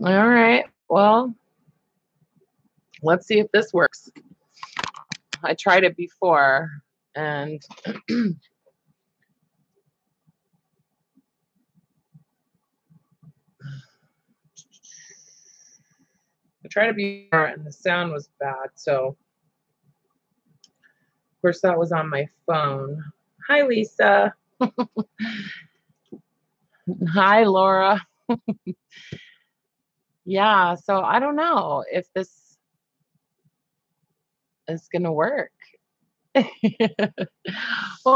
All right. Well, let's see if this works. I tried it before and I tried it before and the sound was bad. So, of course, that was on my phone. Hi, Lisa. Hi, Laura. Yeah, so I don't know if this is going to work. Well,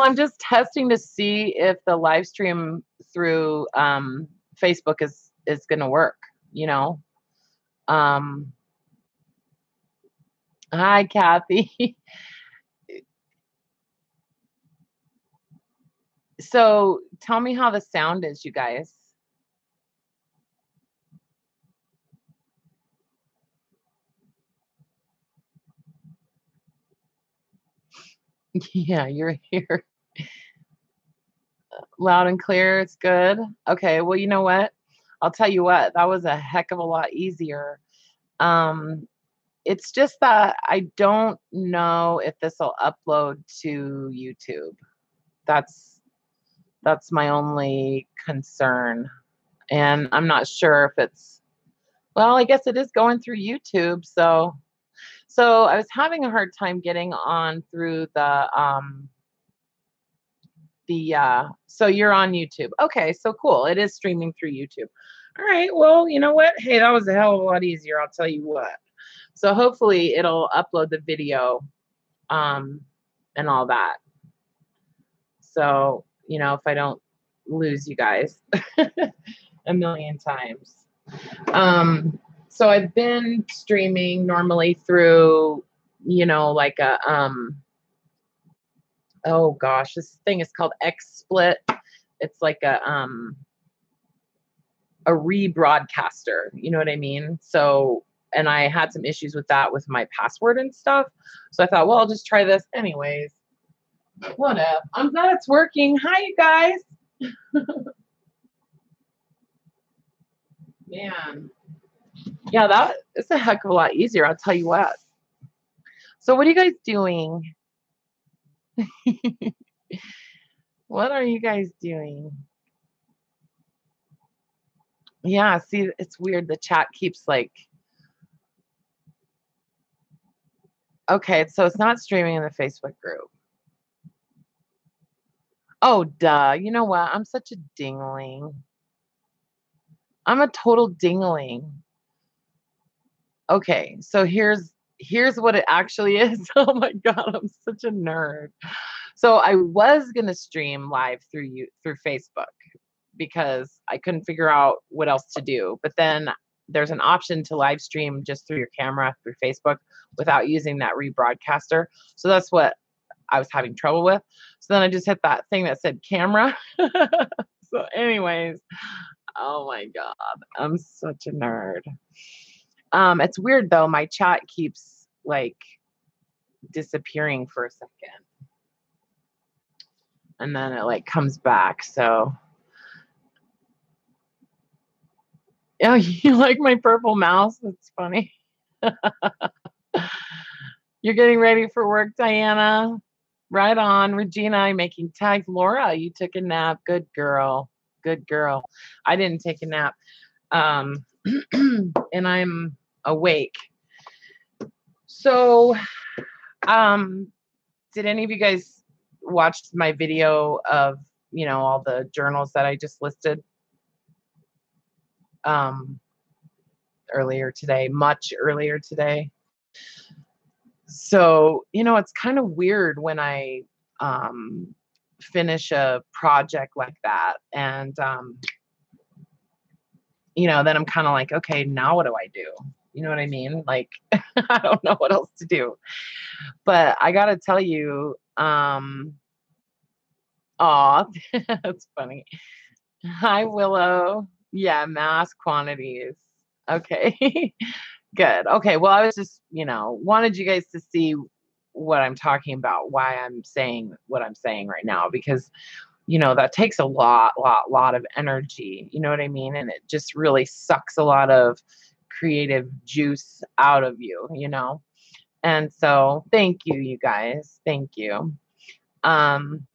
I'm just testing to see if the live stream through Facebook is going to work, you know. Um, Hi, Kathy. So tell me how the sound is, you guys. Yeah, you're here. Loud and clear. It's good. Okay. Well, you know what? I'll tell you what, that was a heck of a lot easier. Um, it's just that I don't know if this will upload to YouTube. That's that's my only concern. And I'm not sure if it's well, I guess it is going through YouTube, so I was having a hard time getting on through the so you're on YouTube. Okay, so cool. It is streaming through YouTube. All right. Well, you know what? Hey, that was a hell of a lot easier, I'll tell you what. So hopefully it'll upload the video um and all that. So, if I don't lose you guys a million times. So I've been streaming normally through, like oh gosh, this thing is called XSplit. It's like a rebroadcaster, you know what I mean? So, and I had some issues with that with my password and stuff. So I thought, well, I'll just try this anyways. What up? I'm glad it's working. Hi, you guys. Man. Yeah, that is a heck of a lot easier, I'll tell you what. So what are you guys doing? What are you guys doing? Yeah, see, it's weird. The chat keeps like, okay, so it's not streaming in the Facebook group. Oh, duh. You know what? I'm such a dingling. I'm a total dingling. Okay, so here's what it actually is. Oh my god, I'm such a nerd. So I was gonna stream live through Facebook because I couldn't figure out what else to do. But then there's an option to live stream just through your camera through Facebook without using that rebroadcaster. So that's what I was having trouble with. So then I just hit that thing that said camera. So anyways, oh my god, I'm such a nerd. It's weird though. My chat keeps like disappearing for a second. And then it like comes back. So oh, you like my purple mouse? That's funny. You're getting ready for work, Diana. Right on. Regina, I'm making tags. Laura, you took a nap. Good girl. Good girl. I didn't take a nap. And I'm awake. So, did any of you guys watch my video of, all the journals that I just listed? Earlier today, much earlier today. So, it's kind of weird when I finish a project like that. And, then I'm kind of like, okay, now what do I do? You know what I mean? Like, I don't know what else to do. But I got to tell you, aw, that's funny. Hi, Willow. Yeah, mass quantities. Okay. Good. Okay. Well, I was just, wanted you guys to see what I'm talking about, why I'm saying what I'm saying right now, because you know, that takes a lot of energy, you know what I mean? And it just really sucks a lot of creative juice out of you, you know? And so thank you, you guys. Thank you. Um,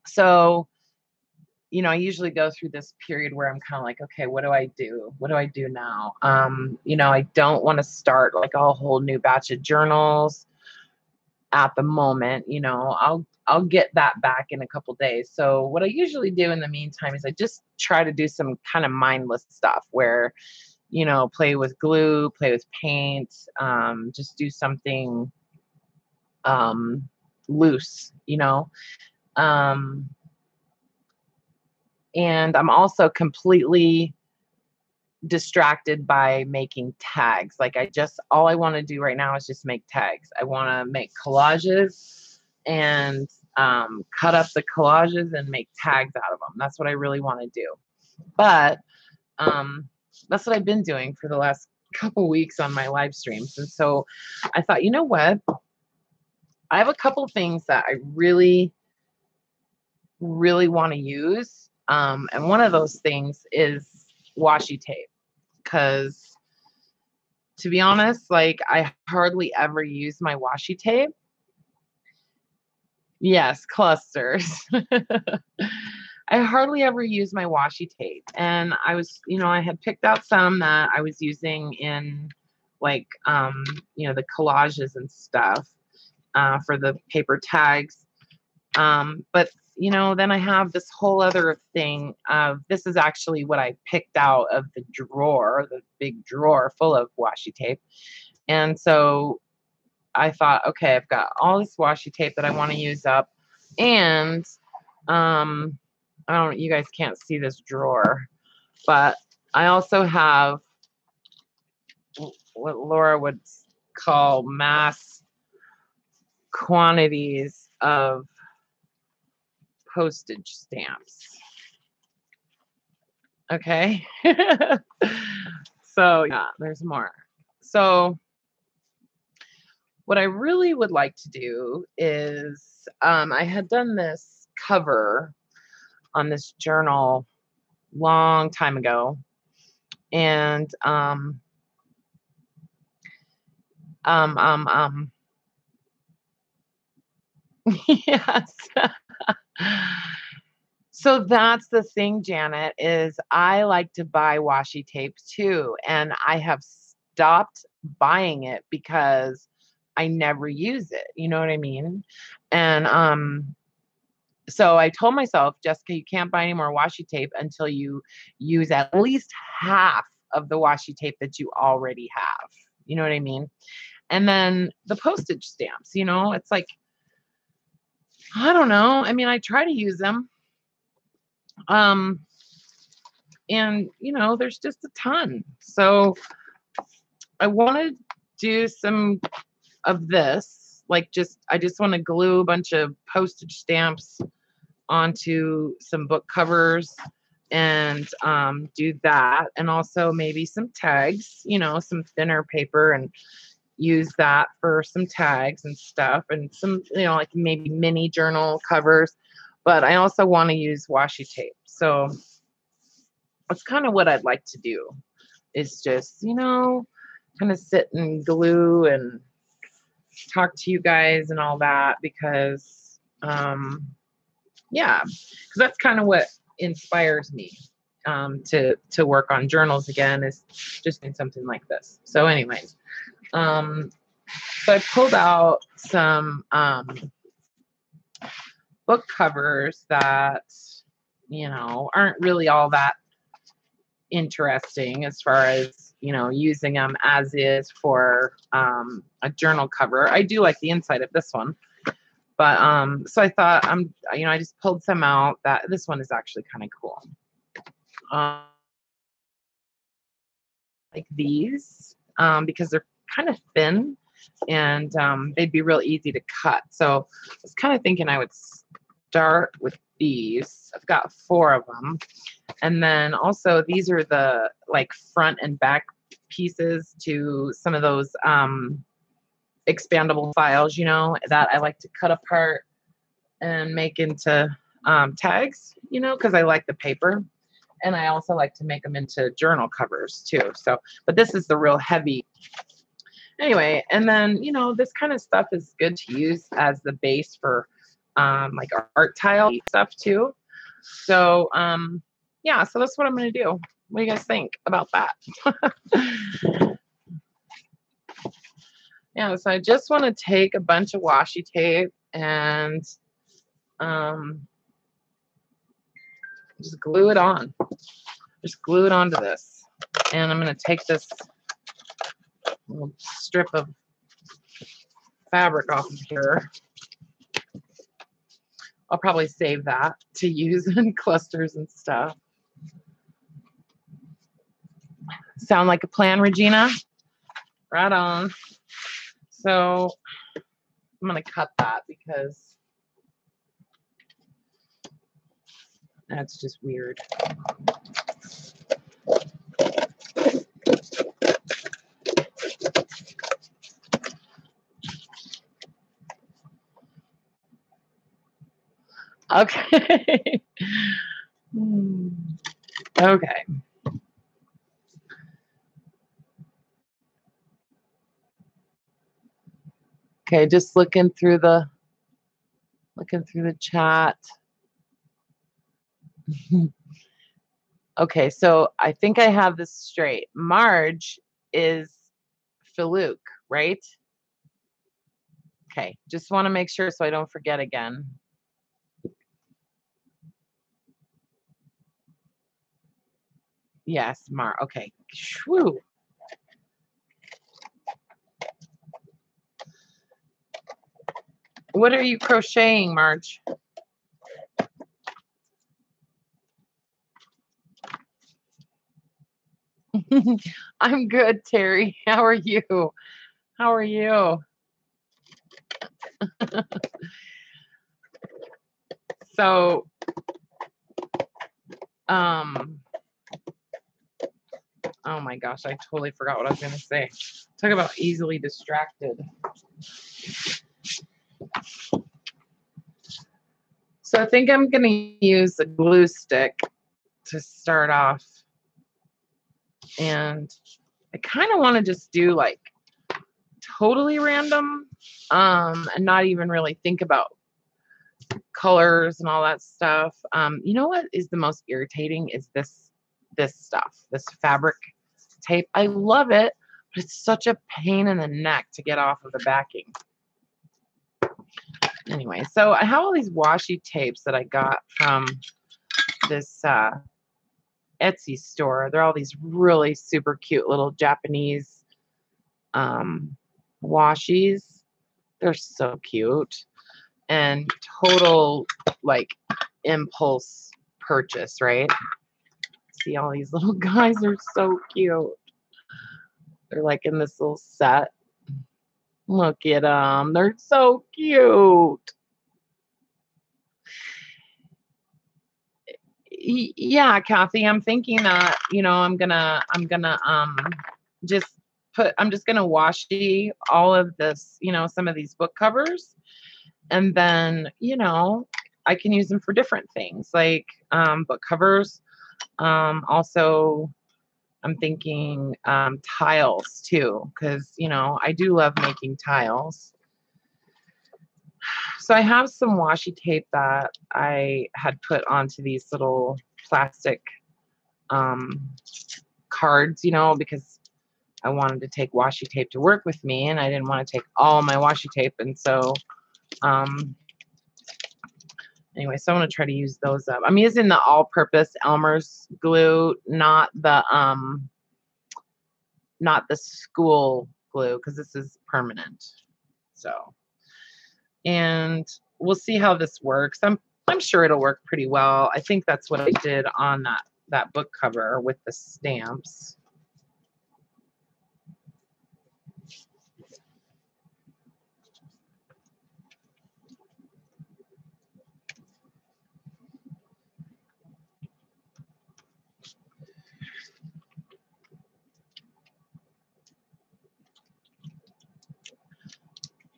so, you know, I usually go through this period where I'm kind of like, okay, what do I do? What do I do now? You know, I don't want to start like a whole new batch of journals at the moment. You know, I'll get that back in a couple days. So what I usually do in the meantime is I just try to do some kind of mindless stuff where, you know, play with glue, play with paint, just do something um, loose, you know. Um, and I'm also completely distracted by making tags. Like all I want to do right now is just make tags. I want to make collages and cut up the collages and make tags out of them. That's what I really want to do. But that's what I've been doing for the last couple weeks on my live streams. And so I thought, you know what? I have a couple things that I really, really want to use. And one of those things is washi tape. Because to be honest, like I hardly ever use my washi tape. Yes, clusters. I hardly ever use my washi tape. And I was, you know, I had picked out some that I was using in like, you know, the collages and stuff for the paper tags. But, you know, then I have this whole other thing of this is actually what I picked out of the drawer, the big drawer full of washi tape. And so I thought, okay, I've got all this washi tape that I want to use up. And I don't, you guys can't see this drawer, but I also have what Laura would call mass quantities of postage stamps. Okay. So yeah, there's more. So what I really would like to do is I had done this cover on this journal long time ago. And yes. So that's the thing, Janet, is I like to buy washi tape too. And I have stopped buying it because I never use it. You know what I mean? And so I told myself, Jessica, you can't buy any more washi tape until you use at least half of the washi tape that you already have. You know what I mean? And then the postage stamps, you know, it's like, I don't know. I mean, I try to use them. And you know, there's just a ton. So I want to do some of this, like I just want to glue a bunch of postage stamps onto some book covers and do that. And also maybe some tags, you know, some thinner paper and use that for some tags and stuff and some, you know, like maybe mini journal covers. But I also want to use washi tape. So that's kind of what I'd like to do is just, you know, kind of sit and glue and talk to you guys and all that because, yeah, because that's kind of what inspires me to work on journals again is just in something like this. So anyways, so I pulled out some book covers that, you know, aren't really all that interesting as far as, you know, using them as is for a journal cover. I do like the inside of this one. But so I thought you know, I just pulled some out that this one is actually kind of cool. Like these because they're kind of thin and they'd be real easy to cut. So I was kind of thinking I would start with these. I've got 4 of them. And then also these are the like front and back pieces to some of those expandable files, you know, that I like to cut apart and make into tags, you know, because I like the paper. And I also like to make them into journal covers too. So, but this is the real heavy. Anyway, and then, you know, this kind of stuff is good to use as the base for like art tile stuff too. So, yeah, so that's what I'm going to do. What do you guys think about that? Yeah, so I just want to take a bunch of washi tape and just glue it on. Just glue it onto this. And I'm going to take this little strip of fabric off of here. I'll probably save that to use in clusters and stuff. Sound like a plan, Regina? Right on. So I'm going to cut that because that's just weird. Okay. Okay. Okay, just looking through the chat. Okay, so I think I have this straight. Marge is Filuke, right? Okay, just want to make sure so I don't forget again. Yes, okay. Shoo. What are you crocheting, Marge? I'm good, Terry. How are you? How are you? So, oh my gosh, I totally forgot what I was going to say. Talk about easily distracted. So I think I'm going to use a glue stick to start off. And I kind of want to just do like totally random and not even really think about colors and all that stuff. You know what is the most irritating is this stuff, this fabric tape. I love it, but it's such a pain in the neck to get off of the backing. Anyway, so I have all these washi tapes that I got from this Etsy store. They're all these really super cute little Japanese washis. They're so cute and total like impulse purchase, right? See all these little guys are so cute. They're like in this little set. Look at them. They're so cute. Yeah, Kathy, I'm thinking that, you know, I'm gonna just I'm just gonna washi all of this, you know, some of these book covers, and then, you know, I can use them for different things like book covers. Also, I'm thinking tiles too, because, you know, I do love making tiles. So I have some washi tape that I had put onto these little plastic cards, you know, because I wanted to take washi tape to work with me and I didn't want to take all my washi tape. And so anyway, so I'm going to try to use those up. I'm using the all-purpose Elmer's glue, not the school glue, because this is permanent. So, and we'll see how this works. I'm sure it'll work pretty well. I think that's what I did on that book cover with the stamps.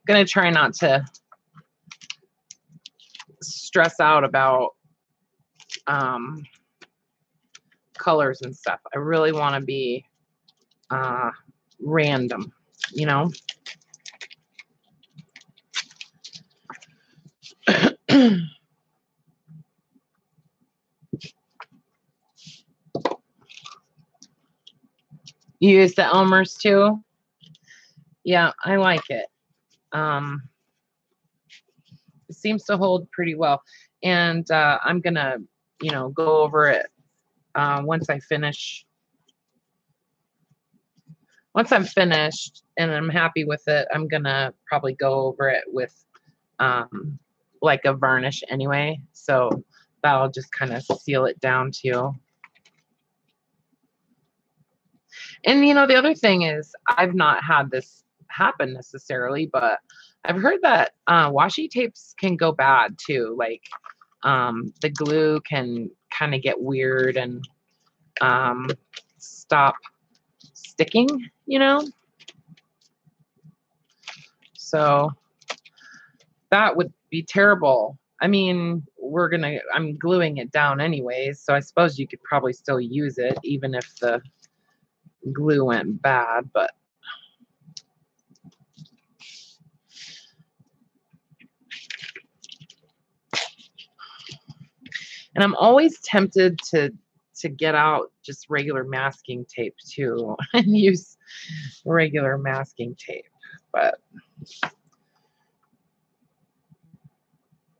Gonna try not to stress out about colors and stuff. I really want to be random, you know. You use the Elmer's too? Yeah, I like it. It seems to hold pretty well. And I'm going to, you know, go over it once I finish. Once I'm finished and I'm happy with it, I'm going to probably go over it with like a varnish anyway. So that'll just kind of seal it down too. And, you know, the other thing is I've not had this happen necessarily, but I've heard that washi tapes can go bad too. Like the glue can kind of get weird and stop sticking, you know? So that would be terrible. I mean, I'm gluing it down anyways, so I suppose you could probably still use it even if the glue went bad, but and I'm always tempted to get out just regular masking tape too and use regular masking tape, but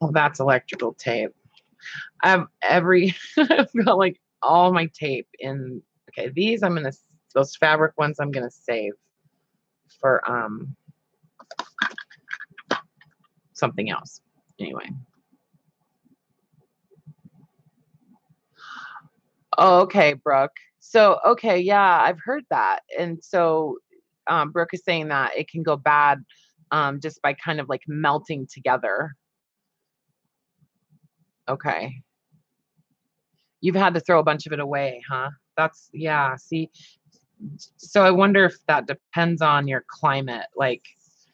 well, that's electrical tape. I've got like all my tape in. Okay, these those fabric ones I'm gonna save for something else. Anyway. Oh, okay, Brooke. So, okay, yeah, I've heard that. And so Brooke is saying that it can go bad just by kind of like melting together. Okay. You've had to throw a bunch of it away, huh? That's, yeah, see. So I wonder if that depends on your climate. Like,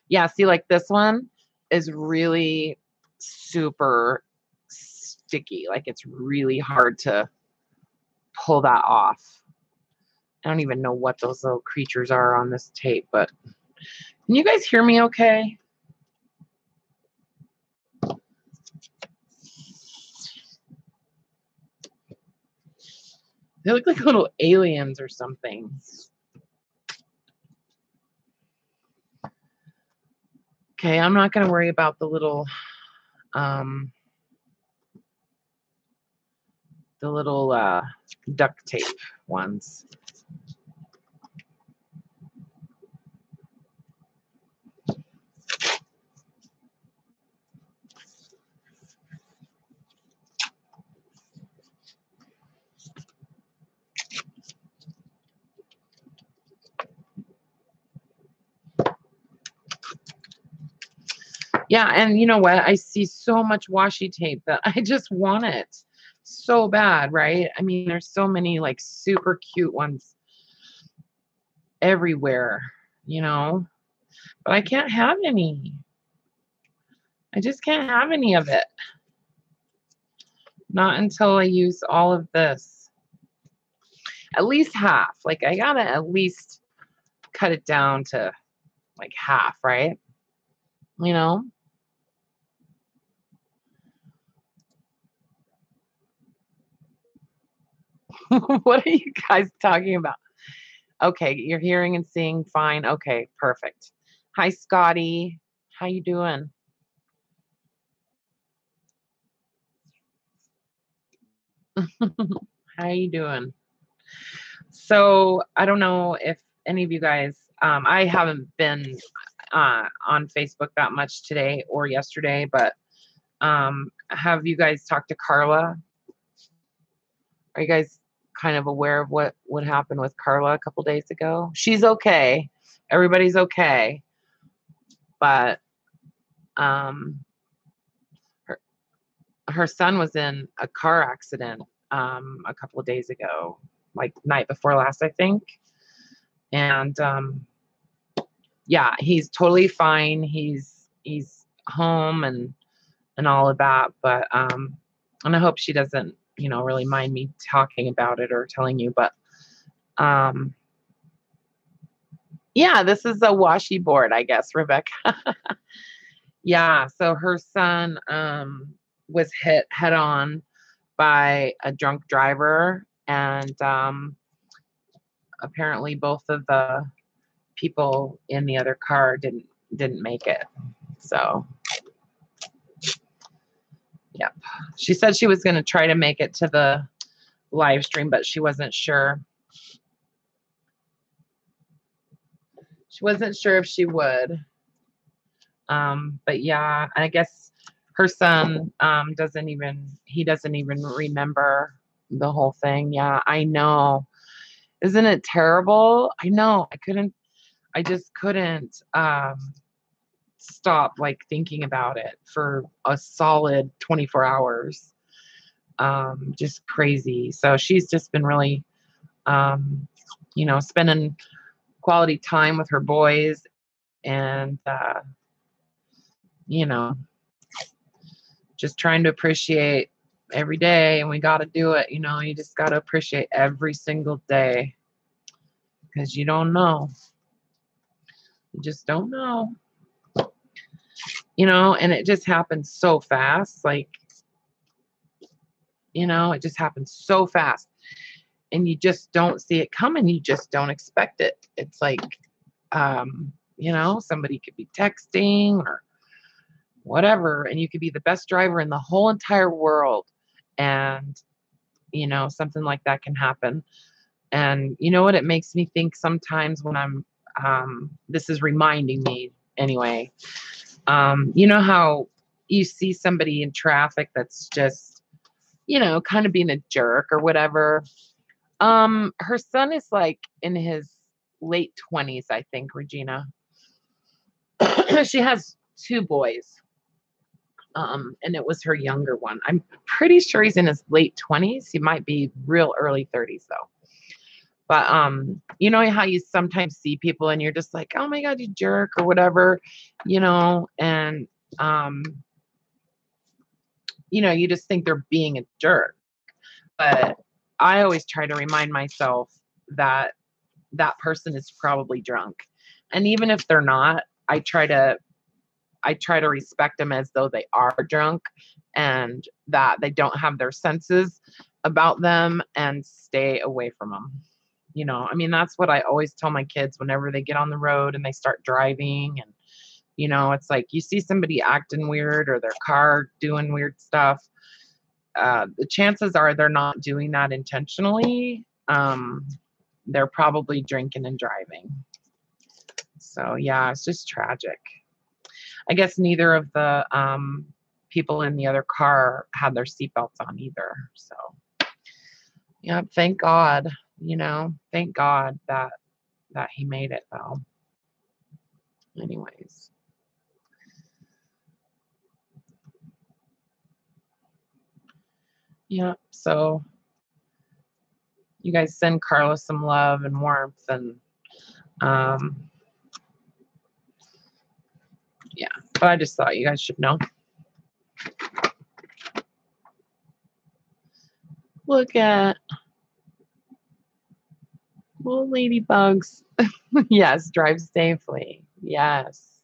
yeah, see, like this one is really super sticky. Like it's really hard to pull that off. I don't even know what those little creatures are on this tape, but can you guys hear me okay? They look like little aliens or something. Okay, I'm not going to worry about the little duct tape ones. Yeah, and you know what? I see so much washi tape that I just want it so bad, right? I mean, there's so many like super cute ones everywhere, you know? But I can't have any. I just can't have any of it. Not until I use all of this. At least half. Like I gotta at least cut it down to like half, right? You know? What are you guys talking about? Okay, you're hearing and seeing fine. Okay, perfect. Hi, Scotty. How you doing? How you doing? So I don't know if any of you guys, I haven't been on Facebook that much today or yesterday, but have you guys talked to Carla? Are you guys kind of aware of what happened with Carla a couple days ago? She's okay. Everybody's okay. But her son was in a car accident a couple of days ago, like night before last, I think. And yeah, he's totally fine. He's home and all of that. But and I hope she doesn't really mind me talking about it or telling you, but yeah, this is a washi board, I guess, Rebecca. Yeah, so her son was hit head on by a drunk driver, and apparently both of the people in the other car didn't make it. So, yeah. She said she was going to try to make it to the live stream, but she wasn't sure. She wasn't sure if she would. But yeah, I guess her son doesn't even remember the whole thing. Yeah, I know. Isn't it terrible? I know. I just couldn't stop like thinking about it for a solid 24 hours. Just crazy. So she's just been really spending quality time with her boys, and you know, just trying to appreciate every day, and we got to do it. You just got to appreciate every single day, because you don't know. You just don't know. And it just happens so fast. Like, it just happens so fast, and you just don't see it coming. You just don't expect it. It's like, somebody could be texting or whatever, and you could be the best driver in the whole entire world, and something like that can happen. And you know what it makes me think sometimes when I'm this is reminding me anyway, how you see somebody in traffic that's just kind of being a jerk or whatever. Her son is like in his late 20s, I think, Regina. She has two boys. And it was her younger one. I'm pretty sure he's in his late 20s. He might be real early 30s though. But you know how you sometimes see people and you're just like, oh my God, you jerk or whatever, and you just think they're being a jerk. But I always try to remind myself that that person is probably drunk. And even if they're not, I try to respect them as though they are drunk, and that they don't have their senses about them, and stay away from them. That's what I always tell my kids whenever they get on the road and they start driving. And, it's like you see somebody acting weird or their car doing weird stuff. The chances are they're not doing that intentionally. They're probably drinking and driving. So, yeah, it's just tragic. I guess neither of the people in the other car had their seatbelts on either. So, yeah, thank God, thank God that he made it though. Anyways. Yeah, so you guys send Carla some love and warmth, and yeah, but I just thought you guys should know. Look at little ladybugs. Yes, drive safely. Yes.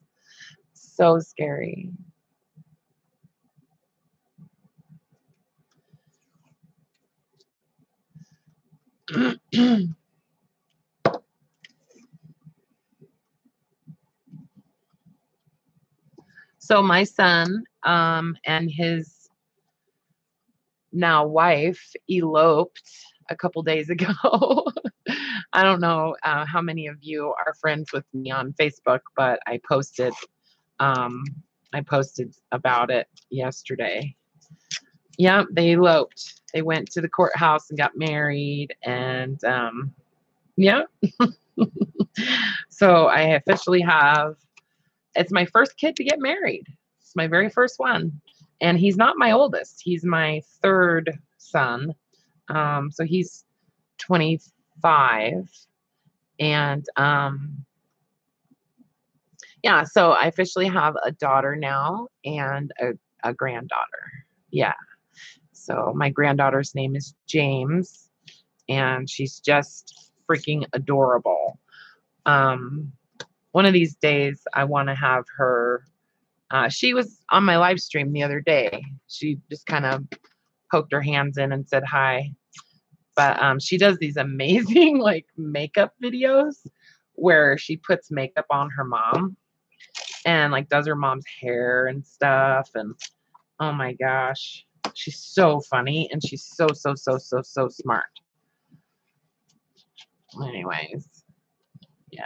So scary. So my son and his now wife eloped a couple days ago. I don't know how many of you are friends with me on Facebook, but I posted about it yesterday. Yeah, they eloped. They went to the courthouse and got married, and yeah. So I officially have. It's my first kid to get married. It's my very first one, and he's not my oldest. He's my third son. So he's 25, and yeah. So I officially have a daughter now and a granddaughter. Yeah. So my granddaughter's name is James, and she's just freaking adorable. One of these days I want to have her. She was on my live stream the other day. She just kind of poked her hands in and said hi. But she does these amazing like makeup videos where she puts makeup on her mom and like does her mom's hair and stuff. And oh my gosh, she's so funny and she's so smart. Anyways, yeah.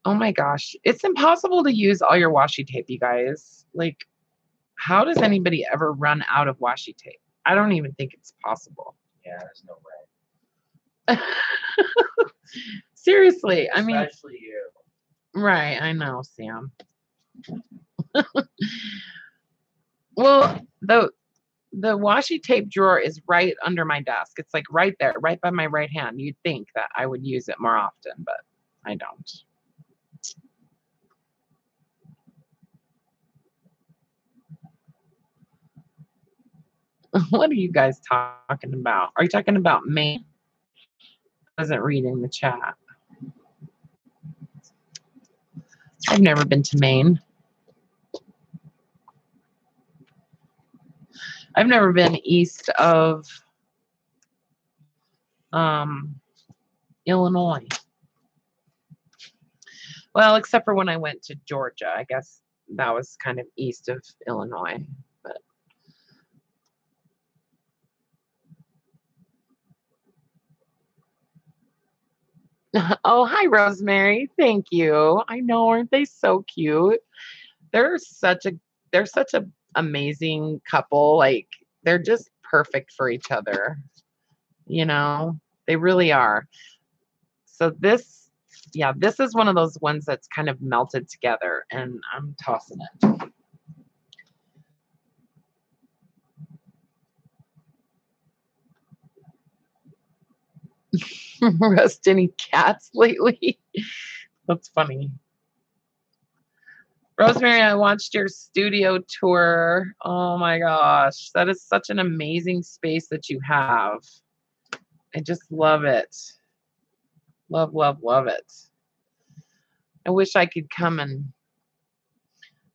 Oh my gosh, it's impossible to use all your washi tape, you guys. Like, how does anybody ever run out of washi tape? I don't even think it's possible. Yeah, there's no way. Seriously, I mean, especially you. Right, I know, Sam. Well, the washi tape drawer is right under my desk. It's like right there, right by my right hand. You'd think that I would use it more often, but I don't. What are you guys talking about? Are you talking about Maine? I wasn't reading the chat. I've never been to Maine. I've never been east of Illinois. Well, except for when I went to Georgia. I guess that was kind of east of Illinois. But oh, hi, Rosemary. Thank you. I know, aren't they so cute? They're such a amazing couple. Like they're just perfect for each other. You know, they really are. So this is one of those ones that's kind of melted together, and I'm tossing it. Rest any cats lately? That's funny. Rosemary, I watched your studio tour. Oh my gosh, that is such an amazing space that you have. I just love it. Love, love, love it. I wish I could come and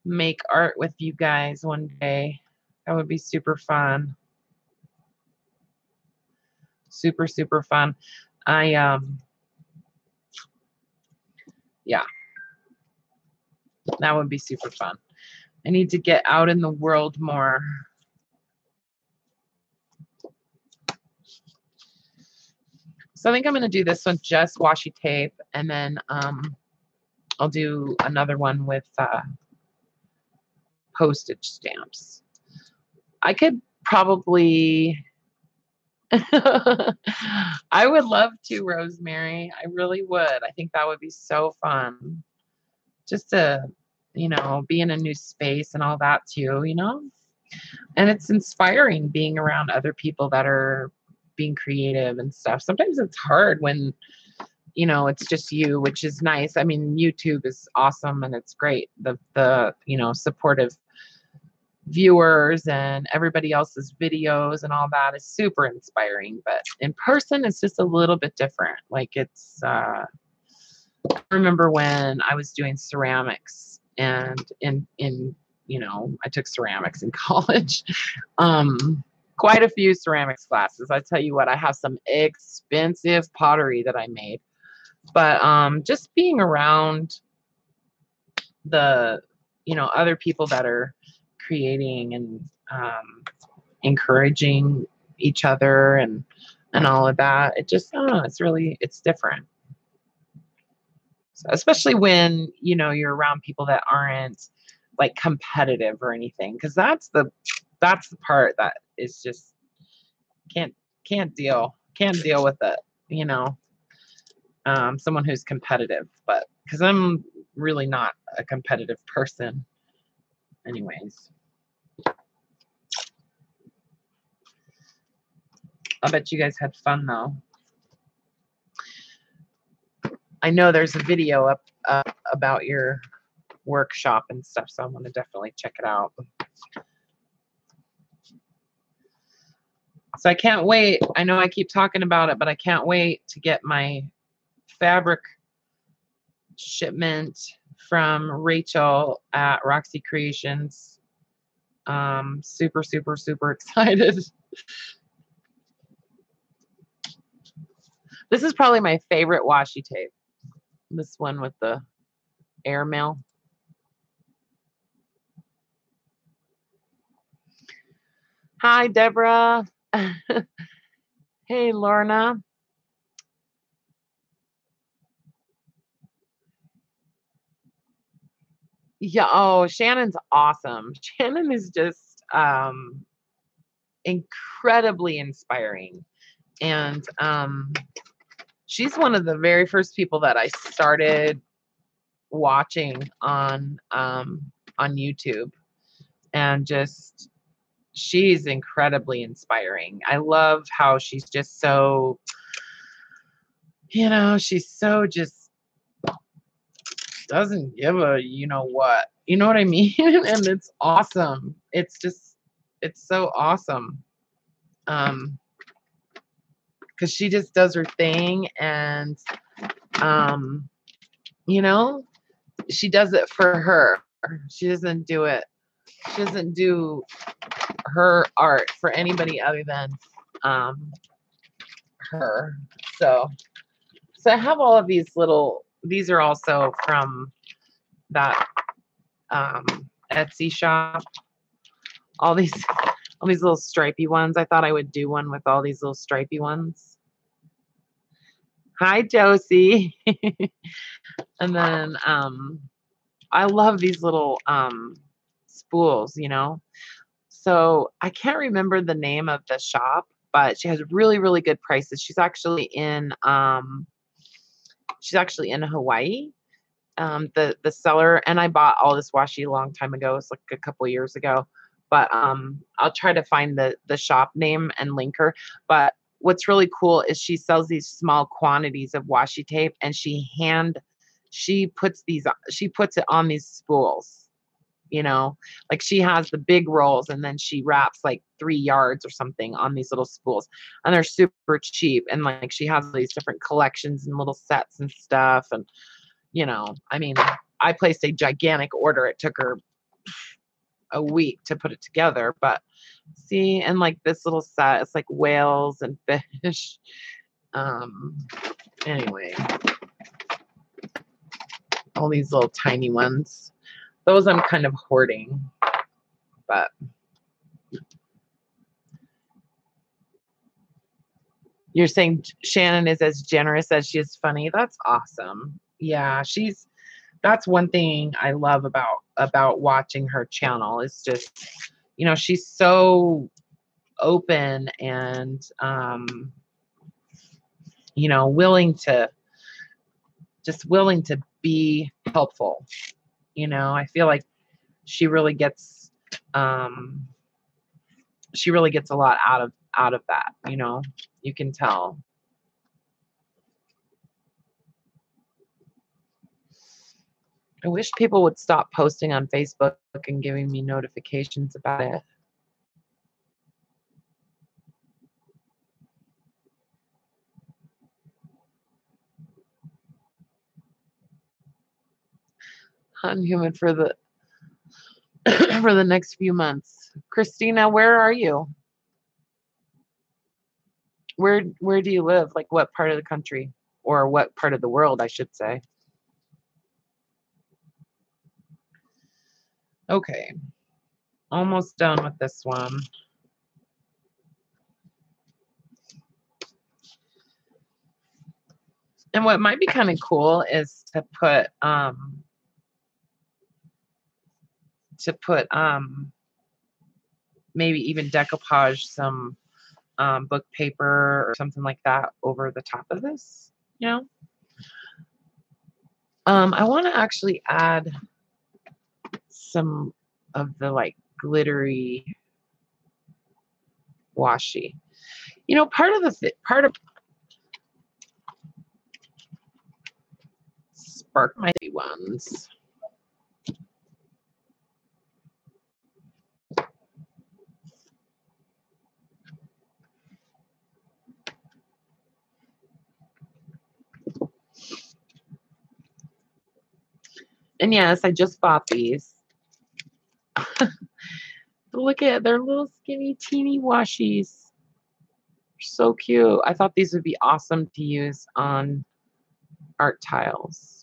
make art with you guys one day. That would be super fun. Super, super fun. Yeah, that would be super fun. I need to get out in the world more. So I think I'm going to do this one just washi tape, and then I'll do another one with postage stamps. I could probably I would love to, Rosemary. I really would. I think that would be so fun. Just to, be in a new space and all that too, And it's inspiring being around other people that are being creative and stuff. Sometimes it's hard when, it's just you, which is nice. I mean, YouTube is awesome and it's great. The supportive viewers and everybody else's videos and all that is super inspiring, but in person it's just a little bit different. Like I remember when I was doing ceramics and I took ceramics in college. Quite a few ceramics classes. I tell you what, I have some expensive pottery that I made, but just being around the other people that are creating and encouraging each other and all of that. It just, it's different. So, especially when, you're around people that aren't like competitive or anything. Because that's the part that is just can't deal with it, someone who's competitive, but because I'm really not a competitive person anyways. I bet you guys had fun though. I know there's a video up about your workshop and stuff, so I'm going to definitely check it out. So I can't wait. I know I keep talking about it, but I can't wait to get my fabric shipment from Rachel at Roxy Creations. Super, super, super excited. This is probably my favorite washi tape. This one with the airmail. Hi, Deborah. Hey, Lorna. Yeah, oh, Shannon's awesome. Shannon is just incredibly inspiring. And she's one of the very first people that I started watching on YouTube. And just she's incredibly inspiring. I love how she's just so, you know, she's so just doesn't give a you know what. You know what I mean? And it's awesome. It's just it's so awesome. Because she just does her thing, and you know, she does it for her. She doesn't do it. She doesn't do her art for anybody other than her. So I have all of these little. These are also from that Etsy shop. All these little stripy ones. I thought I would do one with all these little stripy ones. Hi, Josie. And then I love these little spools, you know. So I can't remember the name of the shop, but she has really, really good prices. She's actually in Hawaii. The seller, and I bought all this washi a long time ago. It's like a couple years ago. But I'll try to find the shop name and link her. But what's really cool is she sells these small quantities of washi tape, and she puts it on these spools. You know, like she has the big rolls, and then she wraps like 3 yards or something on these little spools, and they're super cheap. And like she has these different collections and little sets and stuff. And you know, I mean, I placed a gigantic order. It took her a week to put it together, but see, and like this little set, it's like whales and fish. Anyway, all these little tiny ones. Those I'm kind of hoarding, but you're saying Shannon is as generous as she is funny. That's awesome. Yeah, that's one thing I love about watching her channel. Is just, you know, she's so open and you know, willing to be helpful. You know, I feel like she really gets a lot out of that, you know. You can tell. I wish people would stop posting on Facebook and giving me notifications about it. Unhuman for the for the next few months. Christina, where are you? Where do you live? Like what part of the country, or what part of the world, I should say? Okay. Almost done with this one. And what might be kind of cool is to put maybe even decoupage some book paper or something like that over the top of this, you know. I want to actually add some of the like glittery washi. You know, part of spark my ones. And yes, I just bought these. Look at their little skinny teeny washies. So cute. I thought these would be awesome to use on art tiles.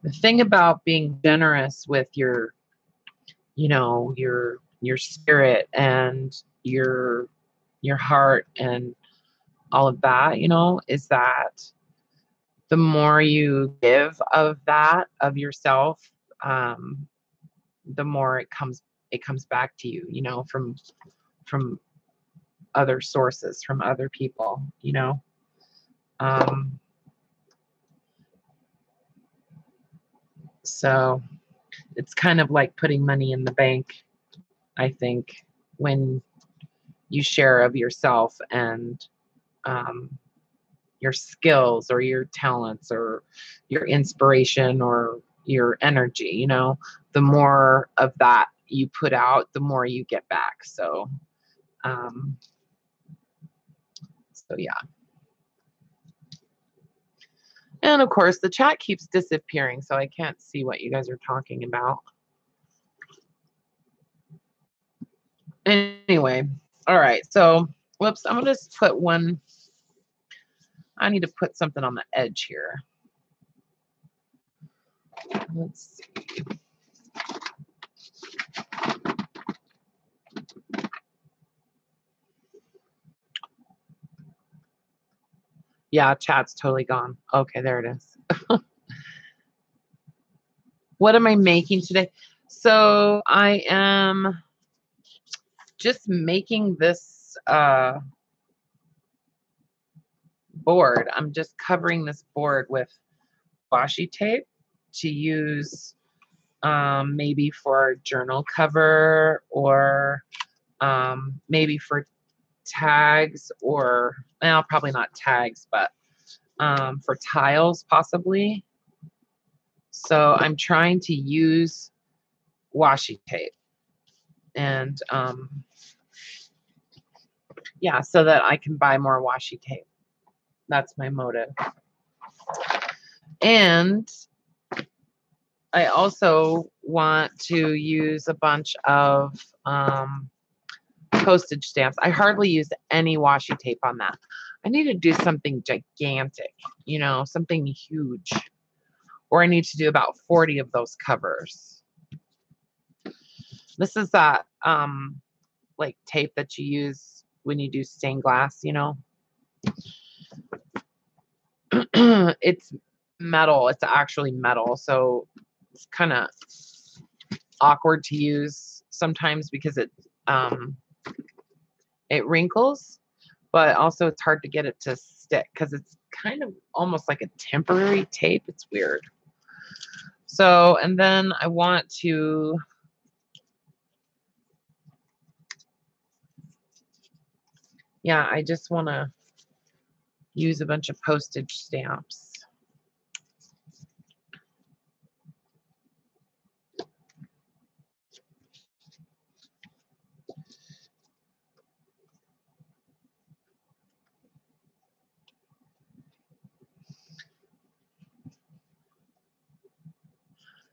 The thing about being generous with your, you know, your spirit and your heart and all of that, you know, is that the more you give of that, of yourself, the more it comes back to you, you know, from other sources, from other people, you know. So it's kind of like putting money in the bank, I think, when you share of yourself and your skills or your talents or your inspiration or your energy, you know, the more of that you put out, the more you get back. So yeah. And of course the chat keeps disappearing, so I can't see what you guys are talking about. Anyway, all right, so whoops, I'm gonna just put one. I need to put something on the edge here. Let's see. Yeah, chat's totally gone. Okay, there it is. What am I making today? So I am just making this board. I'm just covering this board with washi tape to use maybe for a journal cover or maybe for tags or, well, probably not tags, but for tiles possibly. So I'm trying to use washi tape and yeah, so that I can buy more washi tape. That's my motive. And I also want to use a bunch of postage stamps. I hardly use any washi tape on that. I need to do something gigantic, you know, something huge. Or I need to do about 40 of those covers. This is that like tape that you use when you do stained glass, you know. It's metal. It's actually metal, so it's kind of awkward to use sometimes because it wrinkles, but also it's hard to get it to stick because it's kind of almost like a temporary tape. It's weird. So, and then I want to yeah, I just want to use a bunch of postage stamps.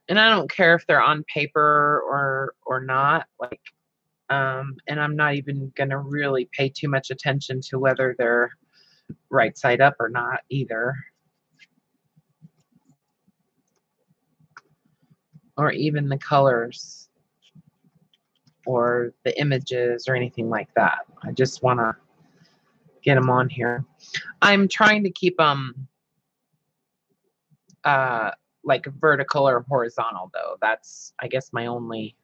And I don't care if they're on paper or not, like and I'm not even going to really pay too much attention to whether they're right side up or not either. Or even the colors or the images or anything like that. I just want to get them on here. I'm trying to keep them like vertical or horizontal though. That's, I guess, my only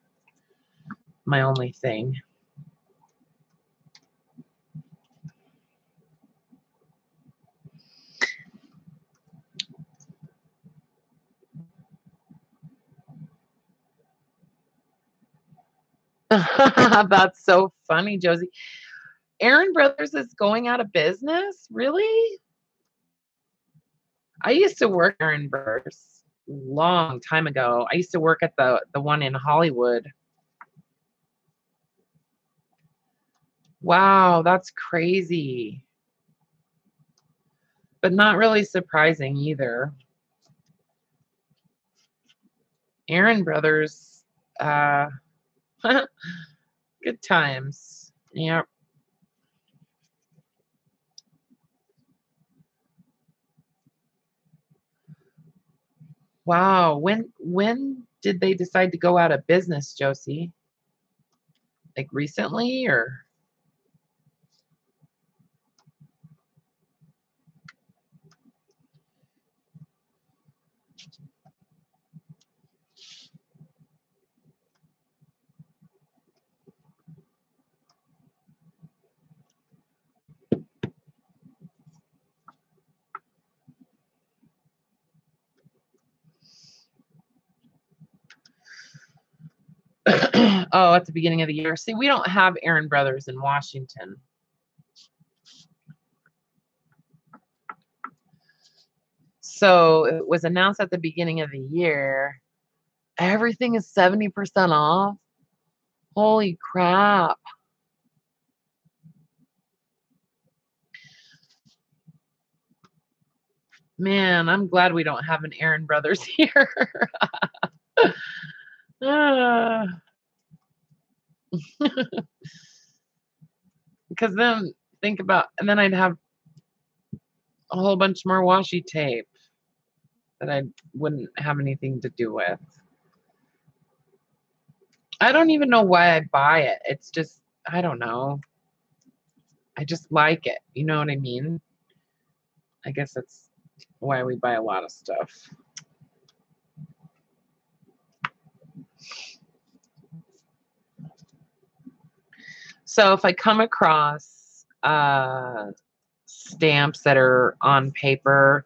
thing. That's so funny, Josie. Aaron Brothers is going out of business? Really? I used to work at Aaron Brothers long time ago. I used to work at the one in Hollywood. Wow, that's crazy. But not really surprising either. Aaron Brothers, good times. Yep. Wow. When did they decide to go out of business, Josie? Like recently or? Oh, at the beginning of the year. See, we don't have Aaron Brothers in Washington. So it was announced at the beginning of the year. Everything is 70% off. Holy crap. Man, I'm glad we don't have an Aaron Brothers here. Because then think about, and then I'd have a whole bunch more washi tape that I wouldn't have anything to do with. I don't even know why I buy it. It's just, I don't know. I just like it. You know what I mean? I guess that's why we buy a lot of stuff. So if I come across stamps that are on paper,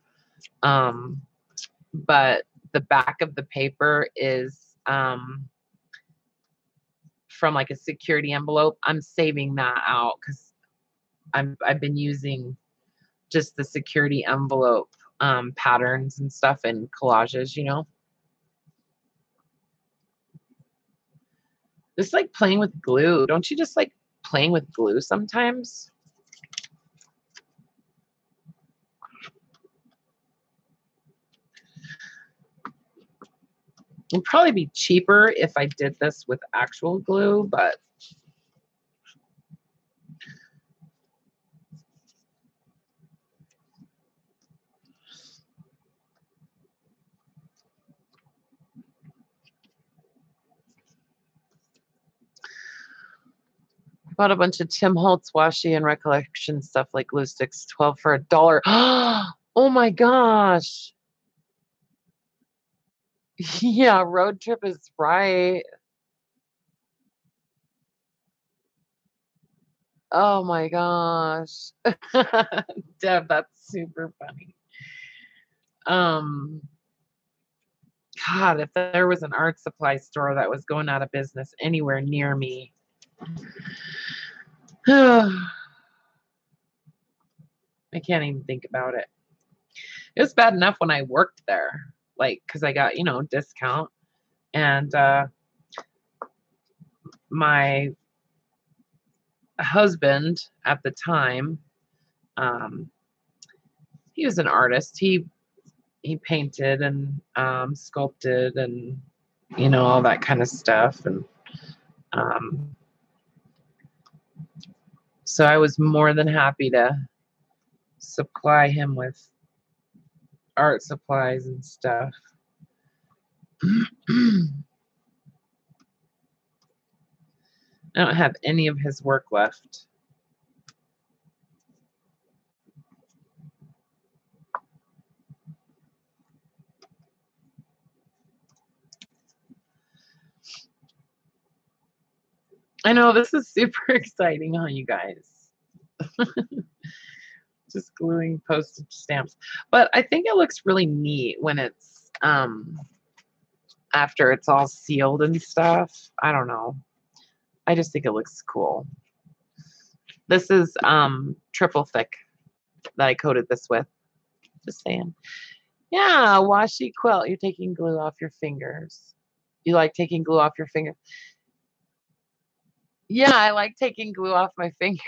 but the back of the paper is from like a security envelope, I'm saving that out because I've been using just the security envelope patterns and stuff and collages, you know. It's like playing with glue. Don't you just like playing with glue sometimes? It'd probably be cheaper if I did this with actual glue, but bought a bunch of Tim Holtz washi and recollection stuff like glue sticks, 12 for $1. Oh my gosh. Yeah, road trip is right. Oh my gosh. Deb, that's super funny. God, if there was an art supply store that was going out of business anywhere near me. I can't even think about it. It was bad enough when I worked there, like, because I got, you know, discount. And my husband at the time, he was an artist. He painted and sculpted and, you know, all that kind of stuff. And so I was more than happy to supply him with art supplies and stuff. I don't have any of his work left. I know, this is super exciting, huh, you guys? Just gluing postage stamps. But I think it looks really neat when it's after it's all sealed and stuff. I don't know. I just think it looks cool. This is triple thick that I coated this with. Just saying. Yeah, washi quilt. You're taking glue off your fingers. You like taking glue off your fingers? Yeah, I like taking glue off my fingers.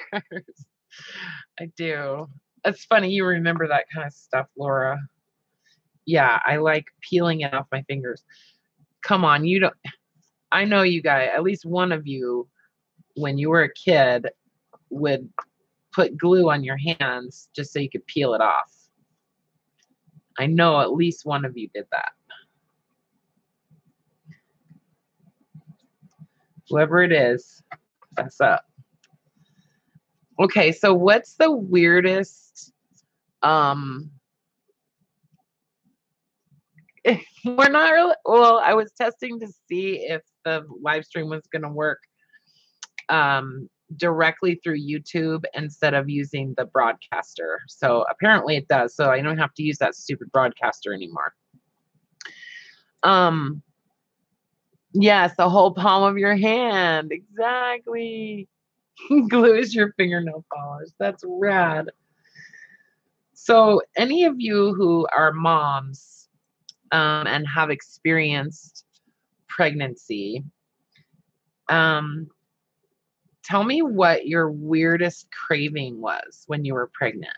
I do. It's funny you remember that kind of stuff, Laura. Yeah, I like peeling it off my fingers. Come on, you don't. I know you guys, at least one of you, when you were a kid, would put glue on your hands just so you could peel it off. I know at least one of you did that. Whoever it is, fess up. Okay, so what's the weirdest we're not really, well, I was testing to see if the live stream was going to work directly through YouTube instead of using the broadcaster. So apparently it does. So I don't have to use that stupid broadcaster anymore. Yes, the whole palm of your hand. Exactly. Glue is your fingernail polish. That's rad. So any of you who are moms and have experienced pregnancy, tell me what your weirdest craving was when you were pregnant.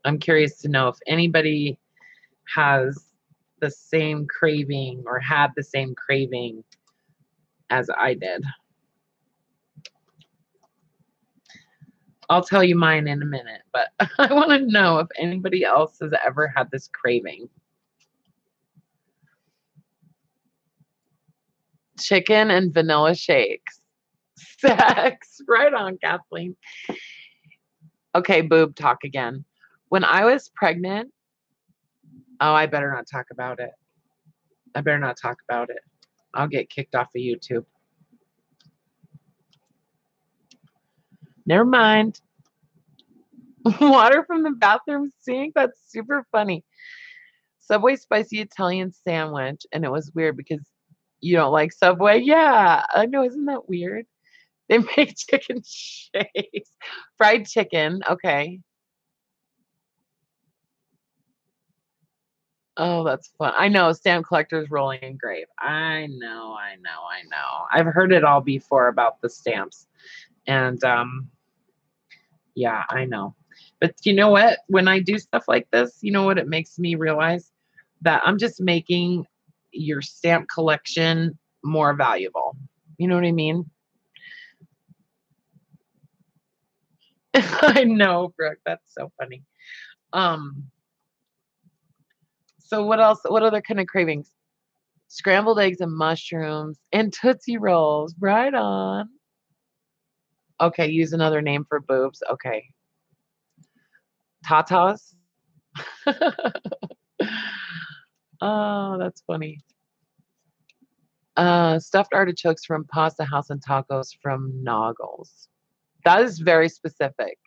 I'm curious to know if anybody has the same craving or had the same craving as I did. I'll tell you mine in a minute, but I want to know if anybody else has ever had this craving. Chicken and vanilla shakes. Sex. Right on, Kathleen. Okay, boob talk again. When I was pregnant, oh, I better not talk about it. I better not talk about it. I'll get kicked off of YouTube. Never mind. Water from the bathroom sink? That's super funny. Subway spicy Italian sandwich, and it was weird because you don't like Subway. Yeah, I know. Isn't that weird? They make chicken shakes. Fried chicken. Okay. Oh, that's fun. I know. Stamp collectors rolling in grave. I know. I've heard it all before about the stamps. And yeah, I know. But you know what? When I do stuff like this, you know what it makes me realize? That I'm just making your stamp collection more valuable. You know what I mean? I know, Brooke. That's so funny. So what else? What other kind of cravings? Scrambled eggs and mushrooms and Tootsie Rolls. Right on. Okay, use another name for boobs. Okay. Tatas. Oh, that's funny. Stuffed artichokes from Pasta House and tacos from Noggles. That is very specific.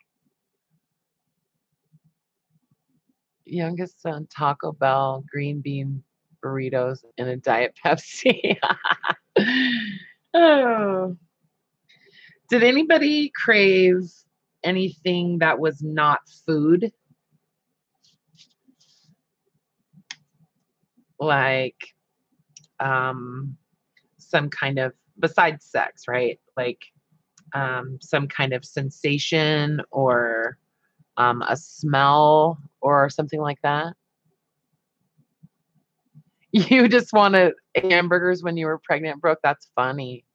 Youngest son, Taco Bell, green bean burritos, and a Diet Pepsi. Oh. Did anybody crave anything that was not food? Like some kind of, besides sex, right? Like some kind of sensation or a smell or something like that? You just wanted hamburgers when you were pregnant, Brooke? That's funny.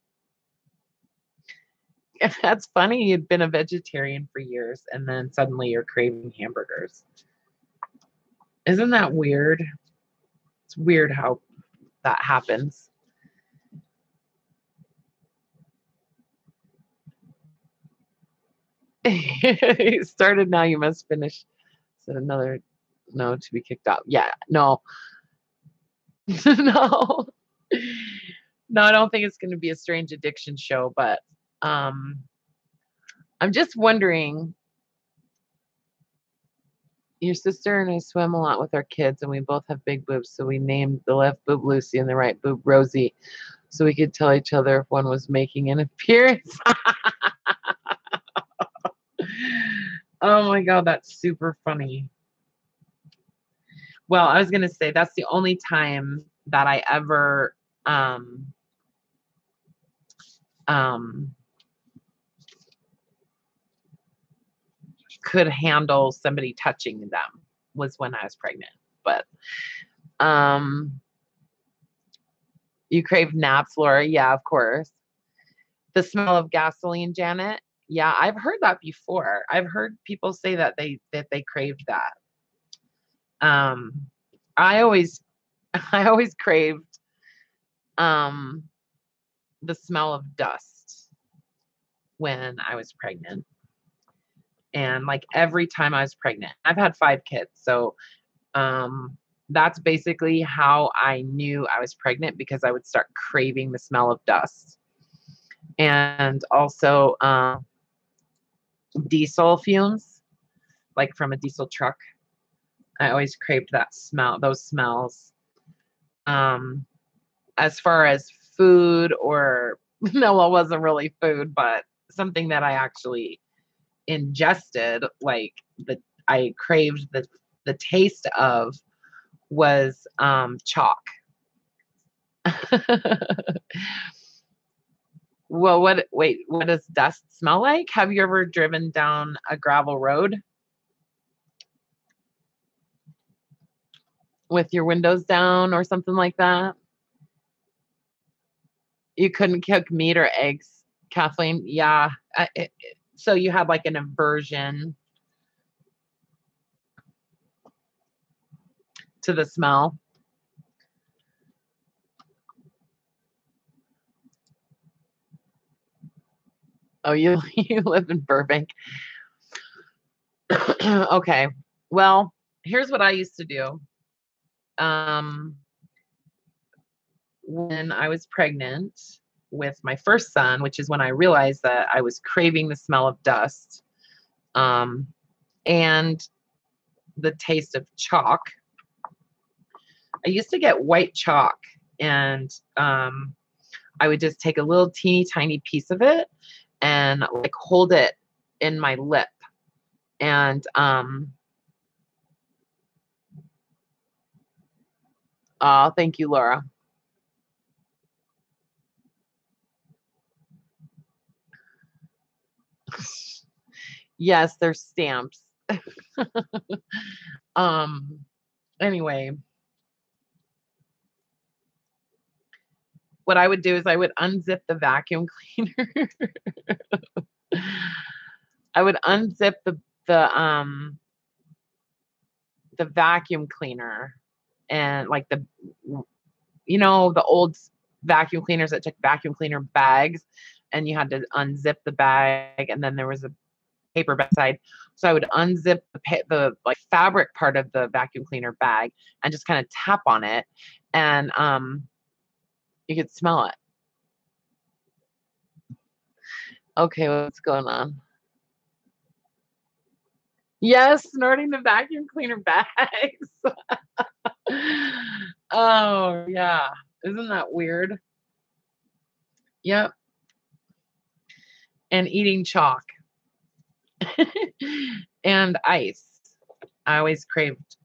That's funny. You'd been a vegetarian for years and then suddenly you're craving hamburgers. Isn't that weird? It's weird how that happens. You started, now you must finish. Said another no to be kicked out. Yeah, no. No. No, I don't think it's going to be a strange addiction show, but I'm just wondering, Your sister and I swim a lot with our kids, and we both have big boobs, so we named the left boob Lucy and the right boob Rosie, so we could tell each other if one was making an appearance. Oh my God, that's super funny. Well, I was gonna say that's the only time that I ever could handle somebody touching them was when I was pregnant. But you crave naps, Laura? Yeah, of course. The smell of gasoline, Janet? Yeah, I've heard that before. I've heard people say that they craved that. I always I always craved the smell of dust when I was pregnant. And like every time I was pregnant, I've had 5 kids. So that's basically how I knew I was pregnant, because I would start craving the smell of dust. And also diesel fumes, like from a diesel truck. I always craved that smell, those smells. As far as food, or no, it wasn't really food, but something that I actually ingested, like I craved the taste of, was chalk. Well, what does dust smell like? Have you ever driven down a gravel road with your windows down or something like that? You couldn't cook meat or eggs, Kathleen? Yeah. So you had like an aversion to the smell? Oh, you you live in Burbank. Okay. Well, here's what I used to do. When I was pregnant with my first son, which is when I realized that I was craving the smell of dust, and the taste of chalk. I used to get white chalk, and I would just take a little teeny tiny piece of it and like hold it in my lip. And oh, thank you, Laura. Yes, they're stamps. um anyway, what I would do is I would unzip the vacuum cleaner. I would unzip the vacuum cleaner, and like the the old vacuum cleaners that took vacuum cleaner bags, and you had to unzip the bag, and then there was a paper bag side. So I would unzip the like fabric part of the vacuum cleaner bag and just kind of tap on it, and you could smell it. Okay, what's going on? Yes, snorting the vacuum cleaner bags. Oh, yeah. Isn't that weird? Yep. And eating chalk and ice. I always craved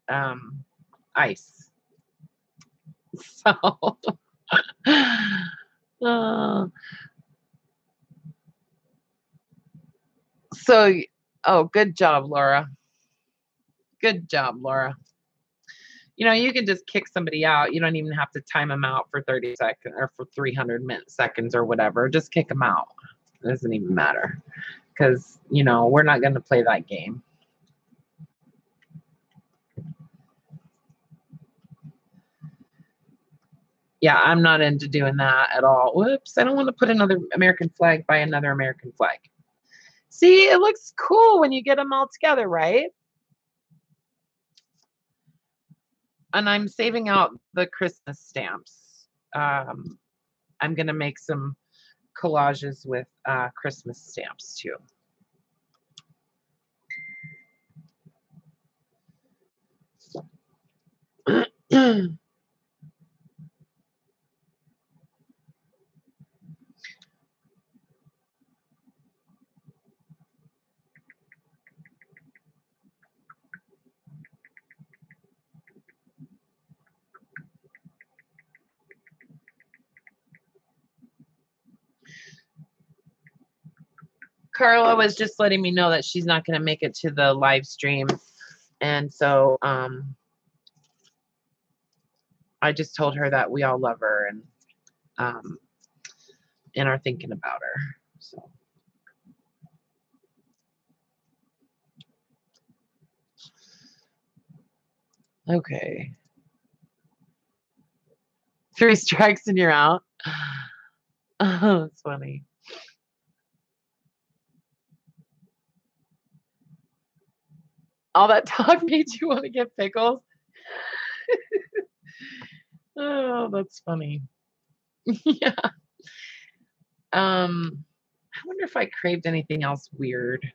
ice. So, uh, so, oh, good job, Laura. Good job, Laura. You can just kick somebody out. You don't even have to time them out for 30 seconds or for 300 seconds or whatever. Just kick them out. It doesn't even matter, because, we're not going to play that game. Yeah, I'm not into doing that at all. Whoops, I don't want to put another American flag by another American flag. See, it looks cool when you get them all together, right? And I'm saving out the Christmas stamps. I'm going to make some collages with Christmas stamps too. Carla was just letting me know that she's not going to make it to the live stream. And so I just told her that we all love her and are thinking about her. So okay. 3 strikes and you're out. Oh, that's funny. All that talk made you want to get pickles? Oh, that's funny. Yeah. I wonder if I craved anything else weird.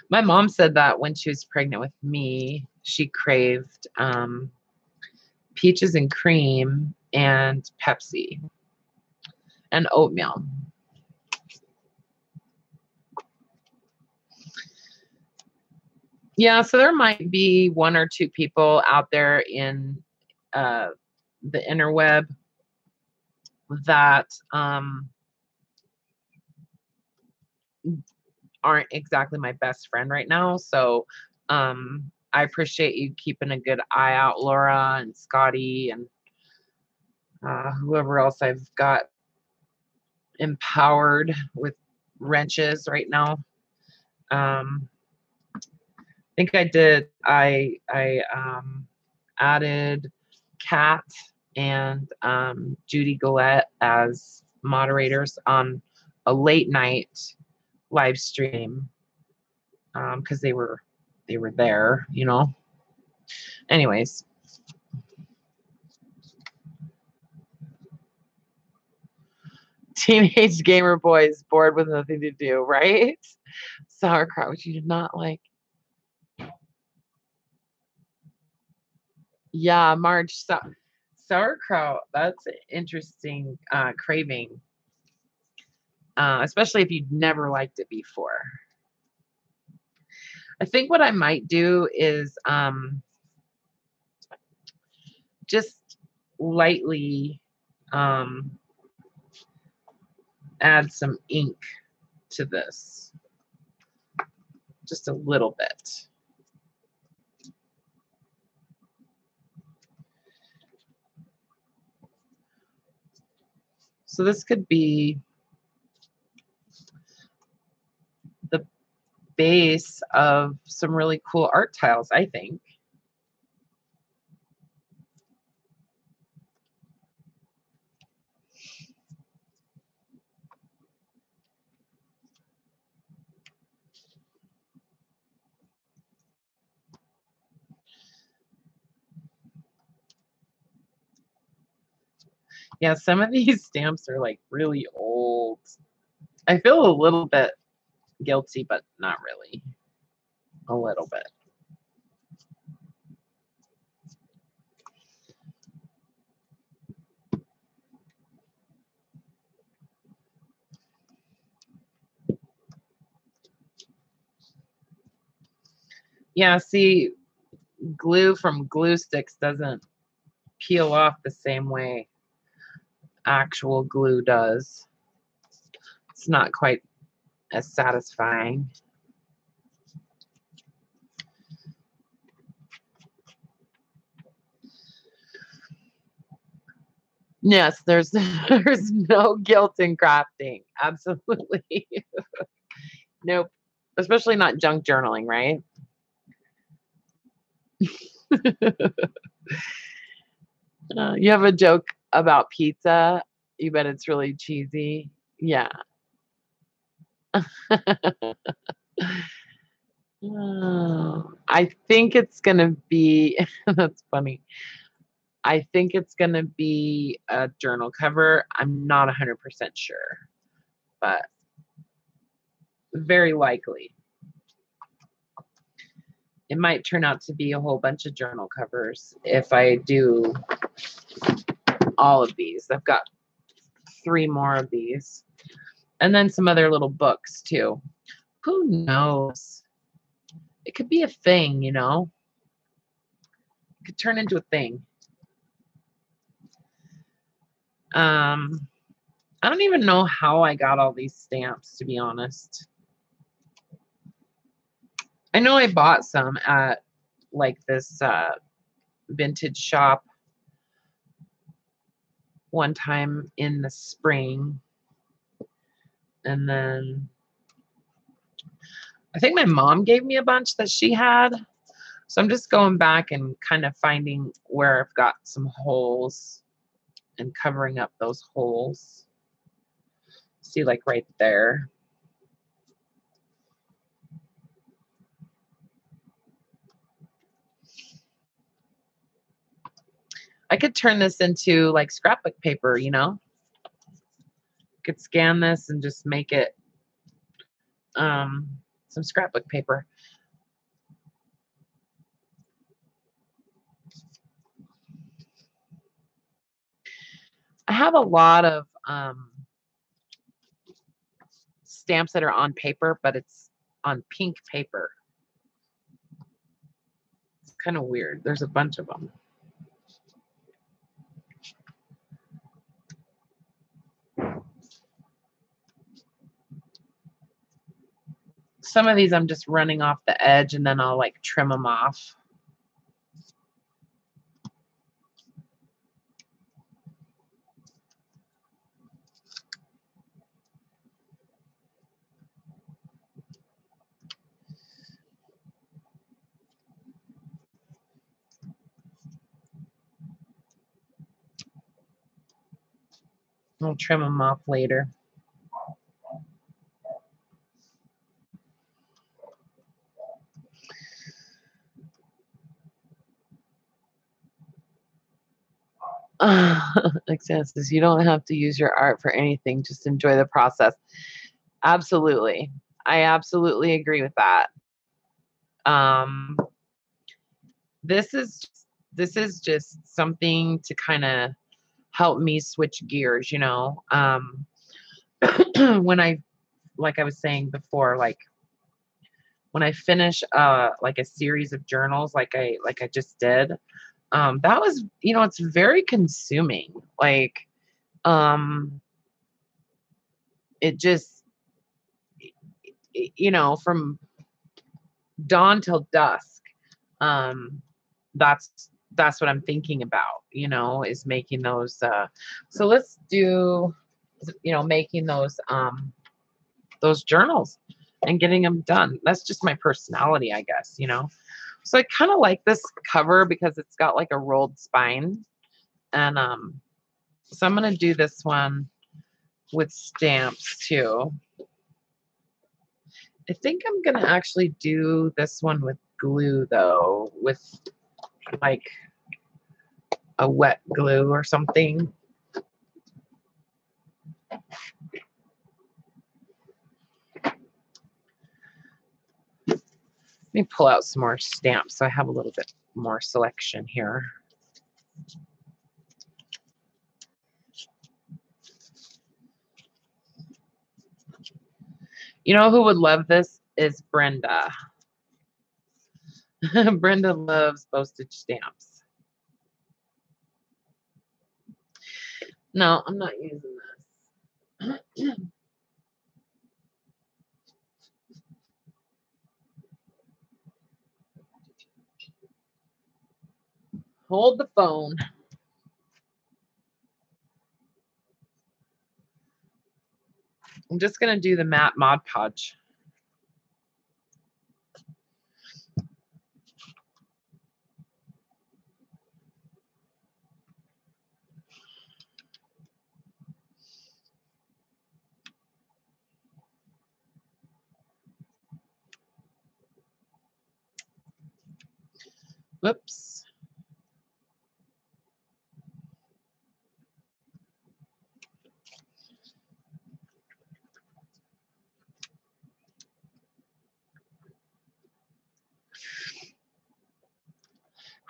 My mom said that when she was pregnant with me, she craved peaches and cream and Pepsi and oatmeal. Yeah, so there might be 1 or 2 people out there in the interweb that aren't exactly my best friend right now. So I appreciate you keeping a good eye out, Laura and Scotty and whoever else I've got empowered with wrenches right now. I think I did. I added Kat and Judy Gillette as moderators on a late night live stream because they were there, you know. Anyways. Teenage gamer boys bored with nothing to do, right? Sauerkraut, which you did not like. Yeah, Marge, sauerkraut, that's an interesting craving, especially if you'd never liked it before. I think what I might do is just lightly add some ink to this. Just a little bit. So this could be the base of some really cool art tiles, I think. Yeah, some of these stamps are like really old. I feel a little bit guilty, but not really. A little bit. Yeah, see, glue from glue sticks doesn't peel off the same way actual glue does. It's not quite as satisfying. Yes, there's no guilt in crafting. Absolutely. Nope. Especially not junk journaling, right? You have a joke about pizza. You bet it's really cheesy. Yeah. I think it's gonna be that's funny. I think it's gonna be a journal cover. I'm not 100% sure, but very likely. It might turn out to be a whole bunch of journal covers if I do all of these. I've got 3 more of these. And then some other little books too. Who knows? It could be a thing, you know? It could turn into a thing. I don't even know how I got all these stamps, to be honest. I know I bought some at like this vintage shop one time in the spring. And then I think my mom gave me a bunch that she had. So I'm just going back and kind of finding where I've got some holes and covering up those holes. See, like right there. I could turn this into like scrapbook paper, you know? Could scan this and just make it some scrapbook paper. I have a lot of stamps that are on paper, but it's on pink paper. It's kind of weird. There's a bunch of them. Some of these I'm just running off the edge and then I'll like trim them off. I'll trim them off later. Access says you don't have to use your art for anything, just enjoy the process. Absolutely. I absolutely agree with that. This is just something to kind of help me switch gears, you know. When I, like I was saying before, like when I finish like a series of journals like I just did, that was, you know, it's very consuming. Like it just, you know, from dawn till dusk, that's what I'm thinking about, you know, is making those so let's do, you know, making those journals and getting them done. That's just my personality, I guess, you know. So I kind of like this cover because it's got like a rolled spine. And so I'm going to do this one with stamps too. I think I'm going to actually do this one with glue though, with like a wet glue or something. Let me pull out some more stamps so I have a little bit more selection here. You know who would love this is Brenda. Brenda loves postage stamps. No, I'm not using this. Hold the phone. I'm just going to do the matte Mod Podge. Whoops.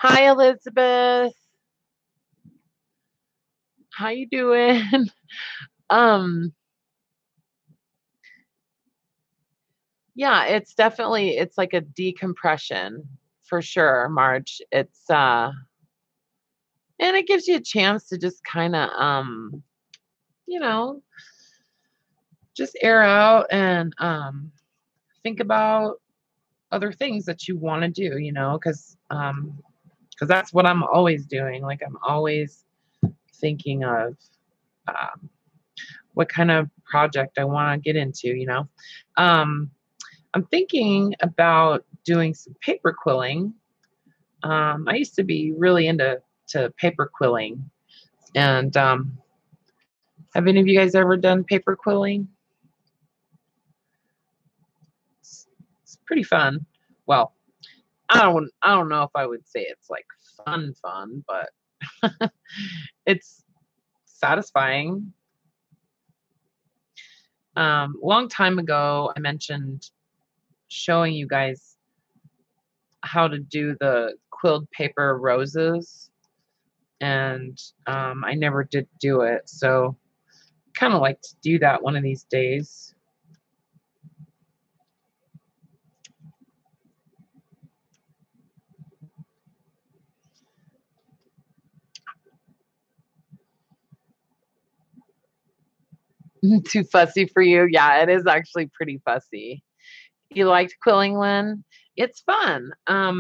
Hi, Elizabeth. How you doing? um, yeah, it's definitely it's like a decompression for sure, Marge. And it gives you a chance to just kind of you know, just air out and think about other things that you want to do, because that's what I'm always doing. Like I'm always thinking of um, what kind of project I want to get into. Um, I'm thinking about doing some paper quilling. I used to be really into paper quilling, and have any of you guys ever done paper quilling? It's pretty fun. Well, I don't know if I would say it's like fun, but it's satisfying. Long time ago, I mentioned showing you guys how to do the quilled paper roses, and I never did do it, so kind of like to do that one of these days. Too fussy for you? Yeah, it is actually pretty fussy. You liked quilling, Lynn? It's fun. I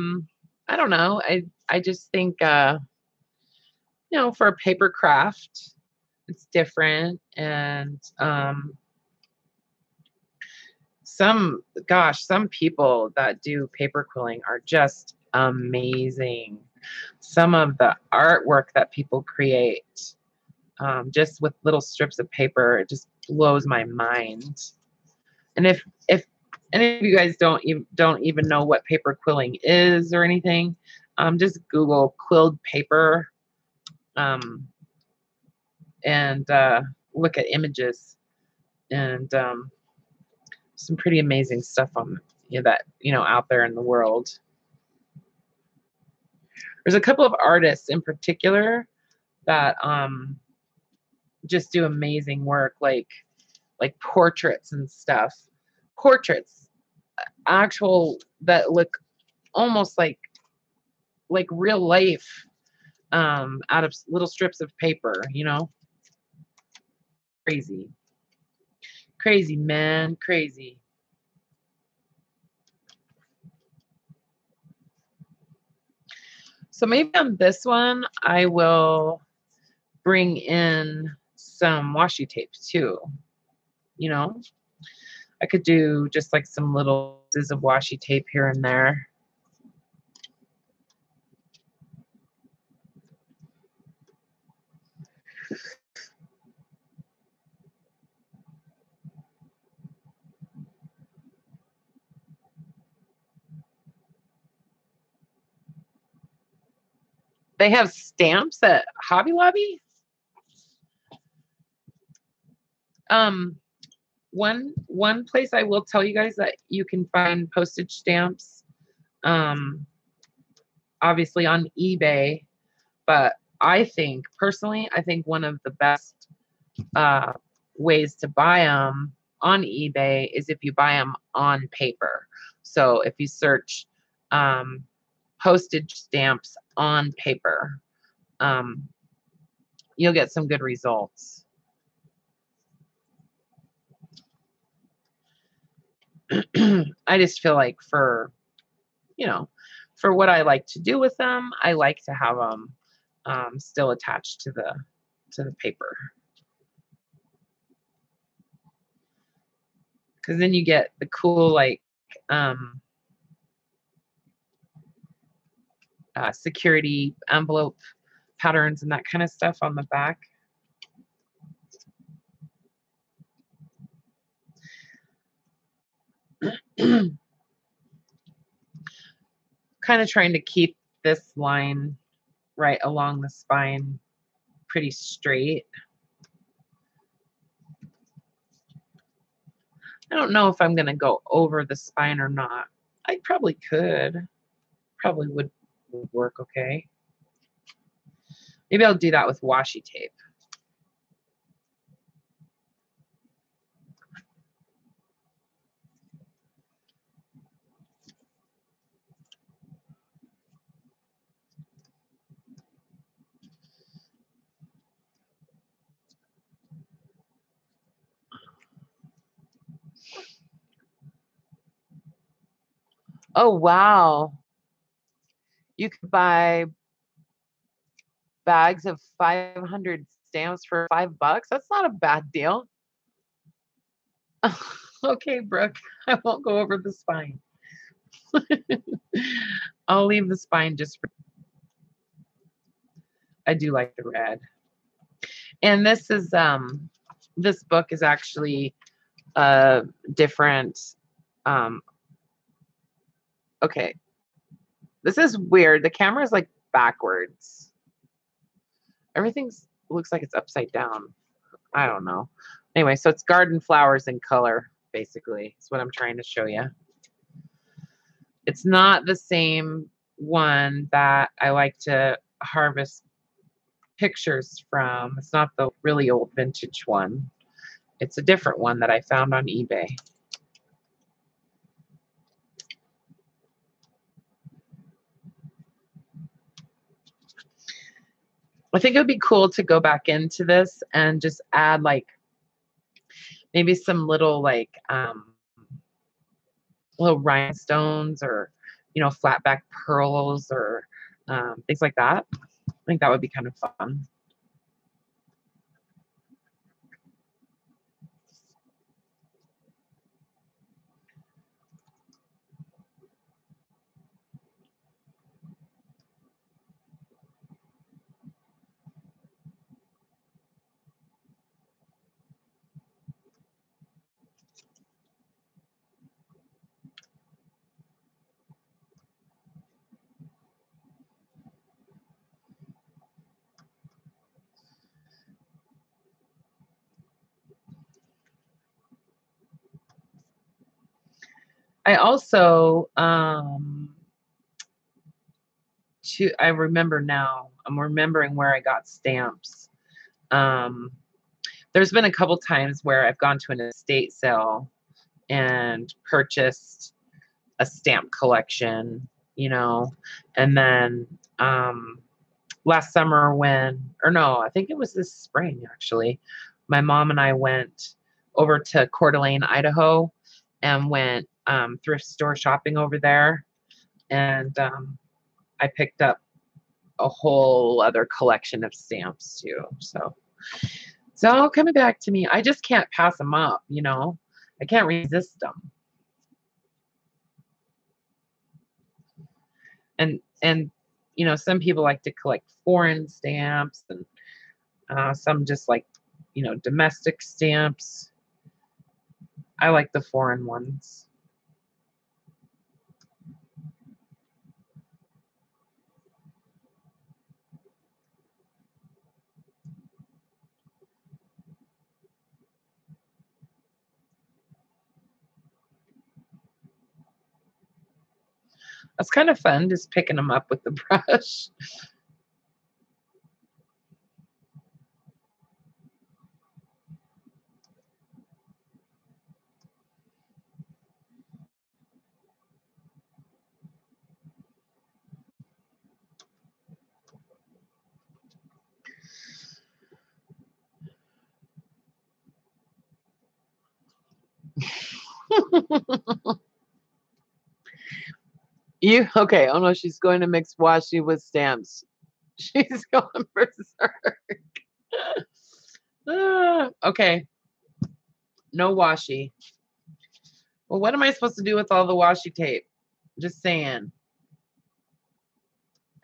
don't know. I just think for a paper craft, it's different, and some people that do paper quilling are just amazing. Some of the artwork that people create just with little strips of paper, it just blows my mind. And if any of you guys don't even know what paper quilling is or anything, just Google quilled paper um, and look at images, and some pretty amazing stuff on that out there in the world. There's a couple of artists in particular that just do amazing work, like portraits and stuff. Portraits, actual that look almost like real life, out of little strips of paper. Crazy, crazy, man, crazy. So maybe on this one, I will bring in some washi tape too. I could do just like some little pieces of washi tape here and there. They have stamps at Hobby Lobby. One place I will tell you guys that you can find postage stamps, obviously on eBay, but I think one of the best ways to buy them on eBay is if you buy them on paper. So if you search postage stamps on paper, you'll get some good results. I just feel like for what I like to do with them, I like to have them still attached to the paper, because then you get the cool security envelope patterns and that kind of stuff on the back. Kind of trying to keep this line right along the spine pretty straight. I don't know if I'm going to go over the spine or not. I probably could. Probably would would work okay. Maybe I'll do that with washi tape. Oh, wow. You could buy bags of 500 stamps for $5. That's not a bad deal. Okay, Brooke, I won't go over the spine. I'll leave the spine just for, I do like the red. And this is this book is actually different. Okay. This is weird. The camera is like backwards. Everything looks like it's upside down. I don't know. Anyway, so it's garden flowers in color, basically. It's what I'm trying to show you. It's not the same one that I like to harvest pictures from. It's not the really old vintage one. It's a different one that I found on eBay. I think it would be cool to go back into this and just add like maybe some little like little rhinestones or, you know, flat back pearls or things like that. I think that would be kind of fun. I also, I remember now, I'm remembering where I got stamps. There's been a couple times where I've gone to an estate sale and purchased a stamp collection, you know, and then last summer or no, I think it was this spring actually, my mom and I went over to Coeur d'Alene, Idaho, and went thrift store shopping over there, and I picked up a whole other collection of stamps too. So it's all coming back to me. I just can't pass them up, you know. I can't resist them. And you know, some people like to collect foreign stamps, and some just like, you know, domestic stamps. I like the foreign ones. That's kind of fun, just picking them up with the brush. Okay? Oh no, she's going to mix washi with stamps. She's going berserk. Okay, no washi. Well, what am I supposed to do with all the washi tape? Just saying.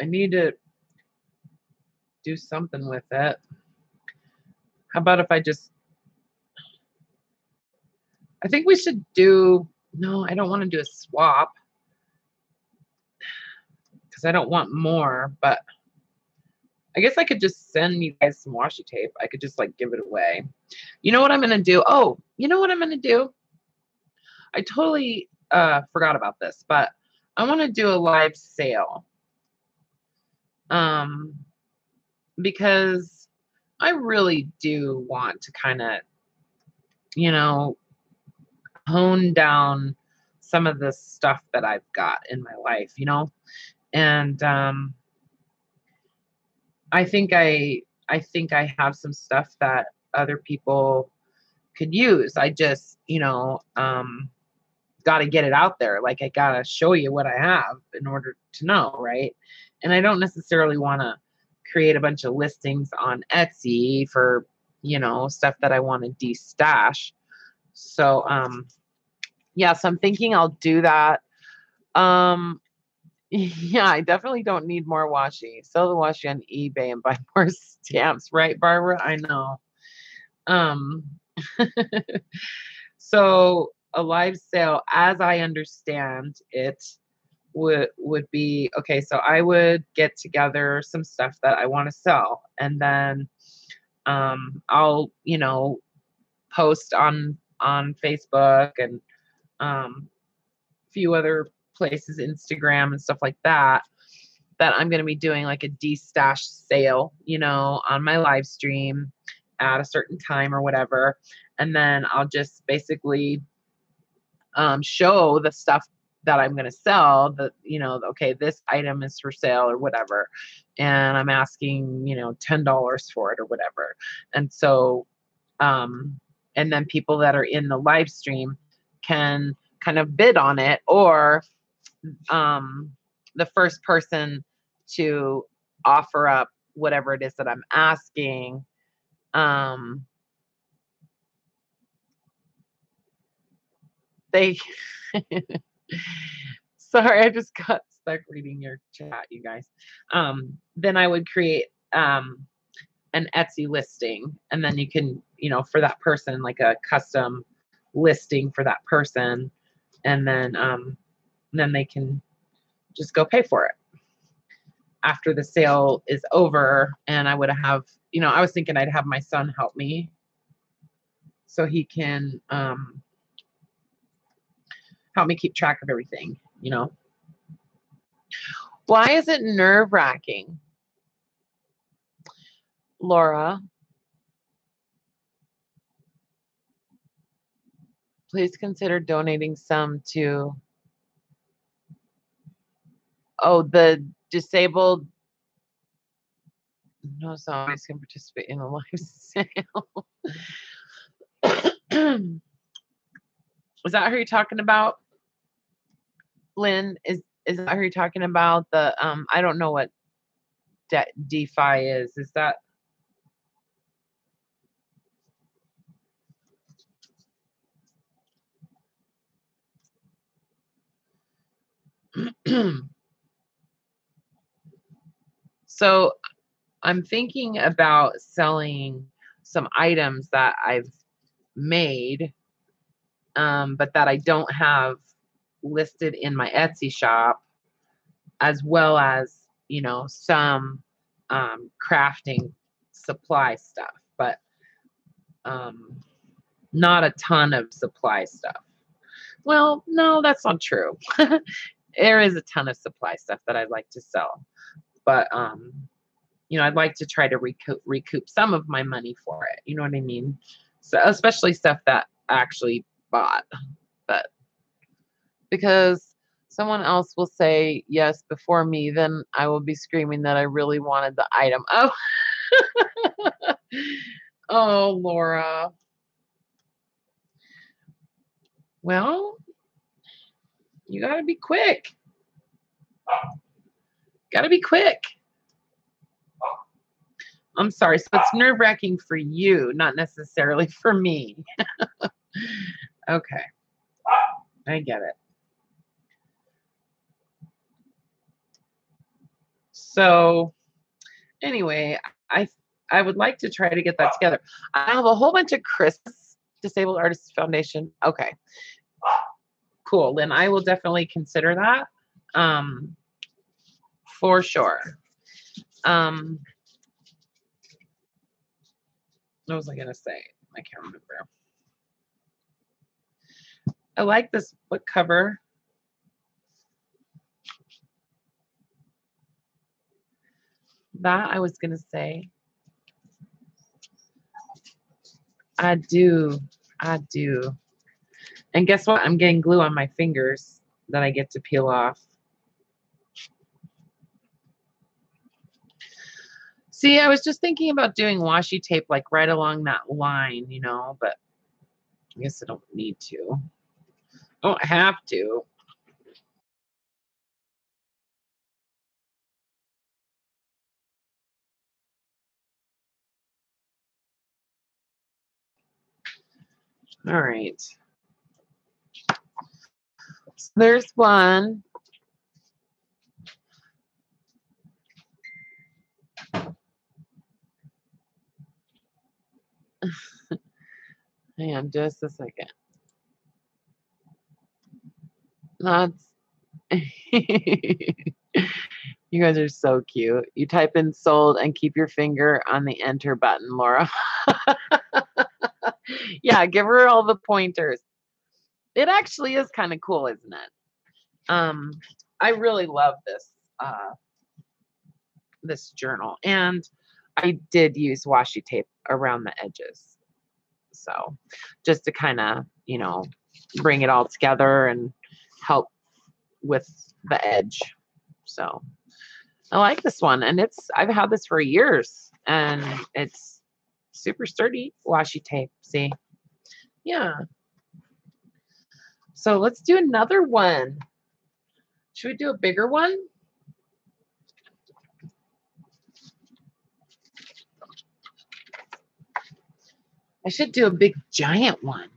I need to do something with it. How about if I think we should do, no, I don't want to do a swap because I don't want more, but I guess I could just send you guys some washi tape. I could just like give it away. You know what I'm going to do? Oh, you know what I'm going to do? I totally forgot about this, but I want to do a live sale. Because I really do want to kind of, hone down some of the stuff that I've got in my life, and I think I have some stuff that other people could use. I just, got to get it out there. Like I got to show you what I have in order to know, right? And I don't necessarily want to create a bunch of listings on Etsy for, stuff that I want to de-stash. So, yeah, so I'm thinking I'll do that. Yeah, I definitely don't need more washi. Sell the washi on eBay and buy more stamps, right, Barbara? I know. Um, so a live sale, as I understand it, would be okay. So I would get together some stuff that I want to sell, and then I'll post on Facebook and a few other places, Instagram and stuff like that. That I'm going to be doing like a de-stash sale, on my live stream at a certain time or whatever. And then I'll just basically show the stuff that I'm going to sell that, okay, this item is for sale or whatever. And I'm asking, $10 for it or whatever. And so, and then people that are in the live stream can kind of bid on it, or the first person to offer up whatever it is that I'm asking, they sorry, I just got stuck reading your chat, you guys. Then I would create an Etsy listing, and then you can, for that person, like a custom listing for that person, and then they can just go pay for it after the sale is over. And I would have, I was thinking I'd have my son help me so he can help me keep track of everything, Why is it nerve-wracking, Laura? Please consider donating some to, the disabled. No zombies can participate in a live sale. Is that who you're talking about, Lynn? Is that who you're talking about? The I don't know what DeFi is. Is that? So I'm thinking about selling some items that I've made, but that I don't have listed in my Etsy shop, as well as, some crafting supply stuff, but not a ton of supply stuff. Well, no, that's not true. There is a ton of supply stuff that I'd like to sell, but I'd like to try to recoup some of my money for it. You know what I mean? So especially stuff that I actually bought, but because someone else will say yes before me, then I will be screaming that I really wanted the item. Oh, oh, Laura. Well, you got to be quick. Got to be quick. I'm sorry. So it's nerve-wracking for you, not necessarily for me. Okay. I get it. So anyway, I would like to try to get that together. I have a whole bunch of Christmas Disabled Artists Foundation. Okay. Cool. Then I will definitely consider that. For sure. What was I gonna say? I can't remember. I like this book cover. That I was going to say. I do. I do. And guess what? I'm getting glue on my fingers that I get to peel off. See, I was just thinking about doing washi tape like right along that line, you know, but I guess I don't need to. I don't have to. All right. So there's one. Hang on just a second. That's you guys are so cute. You type in sold and keep your finger on the enter button, Laura. Yeah, give her all the pointers. It actually is kind of cool, isn't it? I really love this journal, and I did use washi tape around the edges. So just to kind of, you know, bring it all together and help with the edge. So I like this one, and I've had this for years, and it's super sturdy washi tape. See? Yeah. So let's do another one. Should we do a bigger one? I should do a big giant one.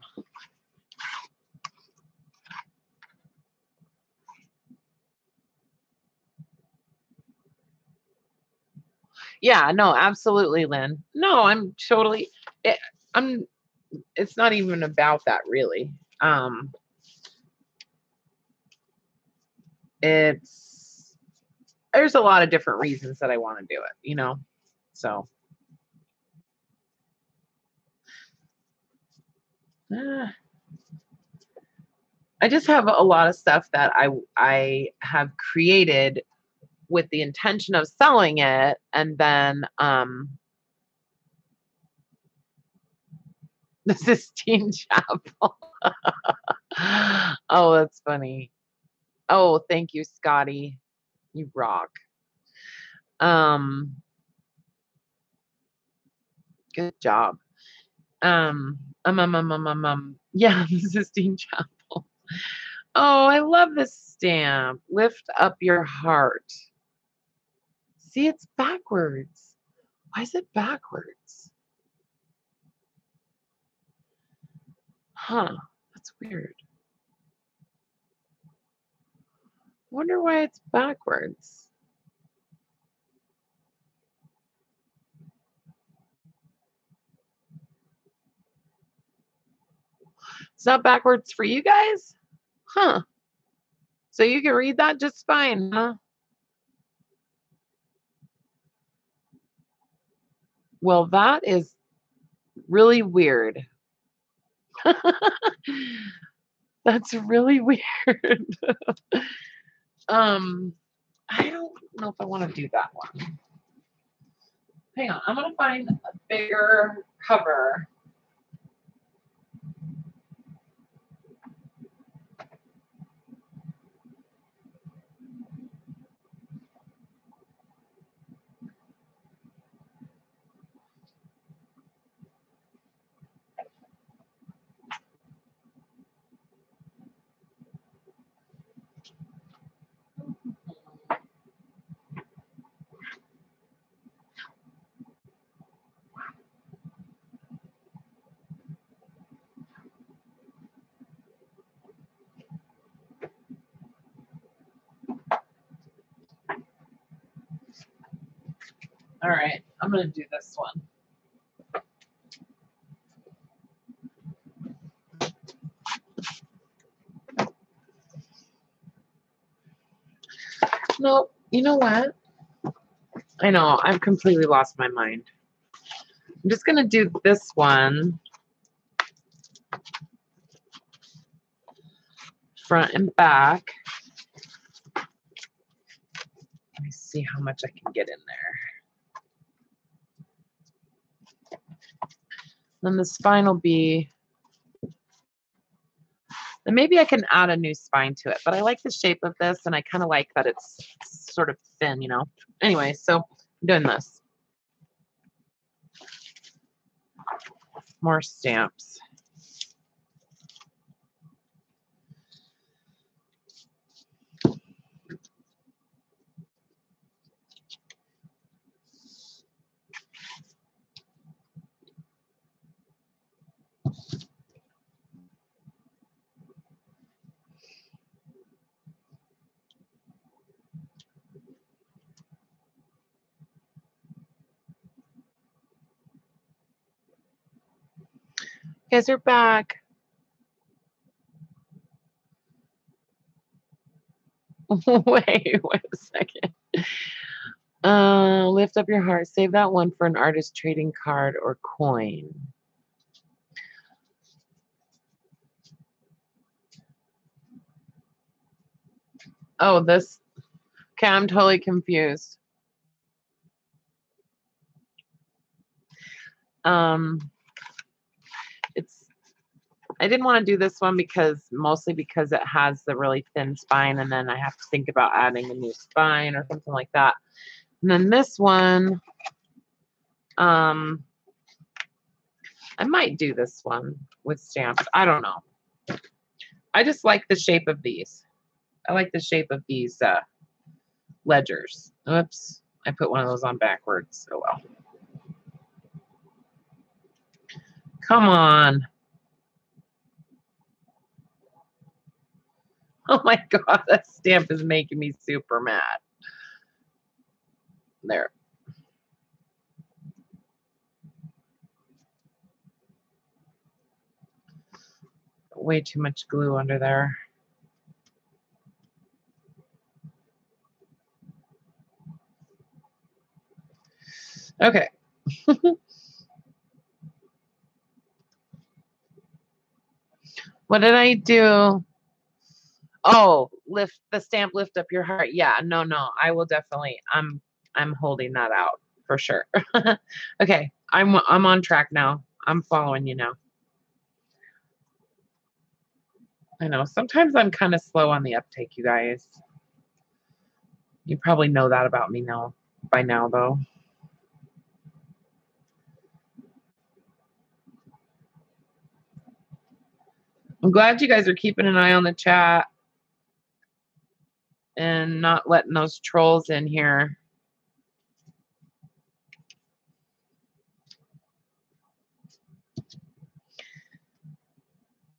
Yeah, no, absolutely, Lynn. No, I'm totally it's not even about that really. There's a lot of different reasons that I want to do it, you know. So I just have a lot of stuff that I have created with the intention of selling it, and then the Sistine Chapel. Oh, that's funny. Oh, thank you, Scotty. You rock. Good job. Yeah, the Sistine Chapel. Oh, I love this stamp. Lift up your heart. See, it's backwards. Why is it backwards? Huh, that's weird. Wonder why it's backwards. It's not backwards for you guys? Huh. So you can read that just fine, huh? Well, that is really weird. That's really weird. I don't know if I want to do that one. Hang on, I'm gonna find a bigger cover. All right, I'm gonna do this one. No, you know what? I know, I've completely lost my mind. I'm just gonna do this one. Front and back. Let me see how much I can get in there. Then the spine will be, and maybe I can add a new spine to it, but I like the shape of this and I kind of like that it's sort of thin, you know. Anyway, so I'm doing this. More stamps. Guys are back. Wait a second. Lift up your heart. Save that one for an artist trading card or coin. Oh, this. Okay, I'm totally confused. I didn't want to do this one mostly because it has the really thin spine, and then I have to think about adding a new spine or something like that. And then this one, I might do this one with stamps. I don't know. I just like the shape of these. I like the shape of these ledgers. Oops, I put one of those on backwards. Oh well. Come on. Oh my God, that stamp is making me super mad. There. Way too much glue under there. Okay. What did I do? Oh, lift the stamp, lift up your heart. Yeah, no, I will definitely. I'm holding that out for sure. Okay, I'm on track now. I'm following you now. I know sometimes I'm kind of slow on the uptake, you guys. You probably know that about me now by now, though. I'm glad you guys are keeping an eye on the chat and not letting those trolls in here.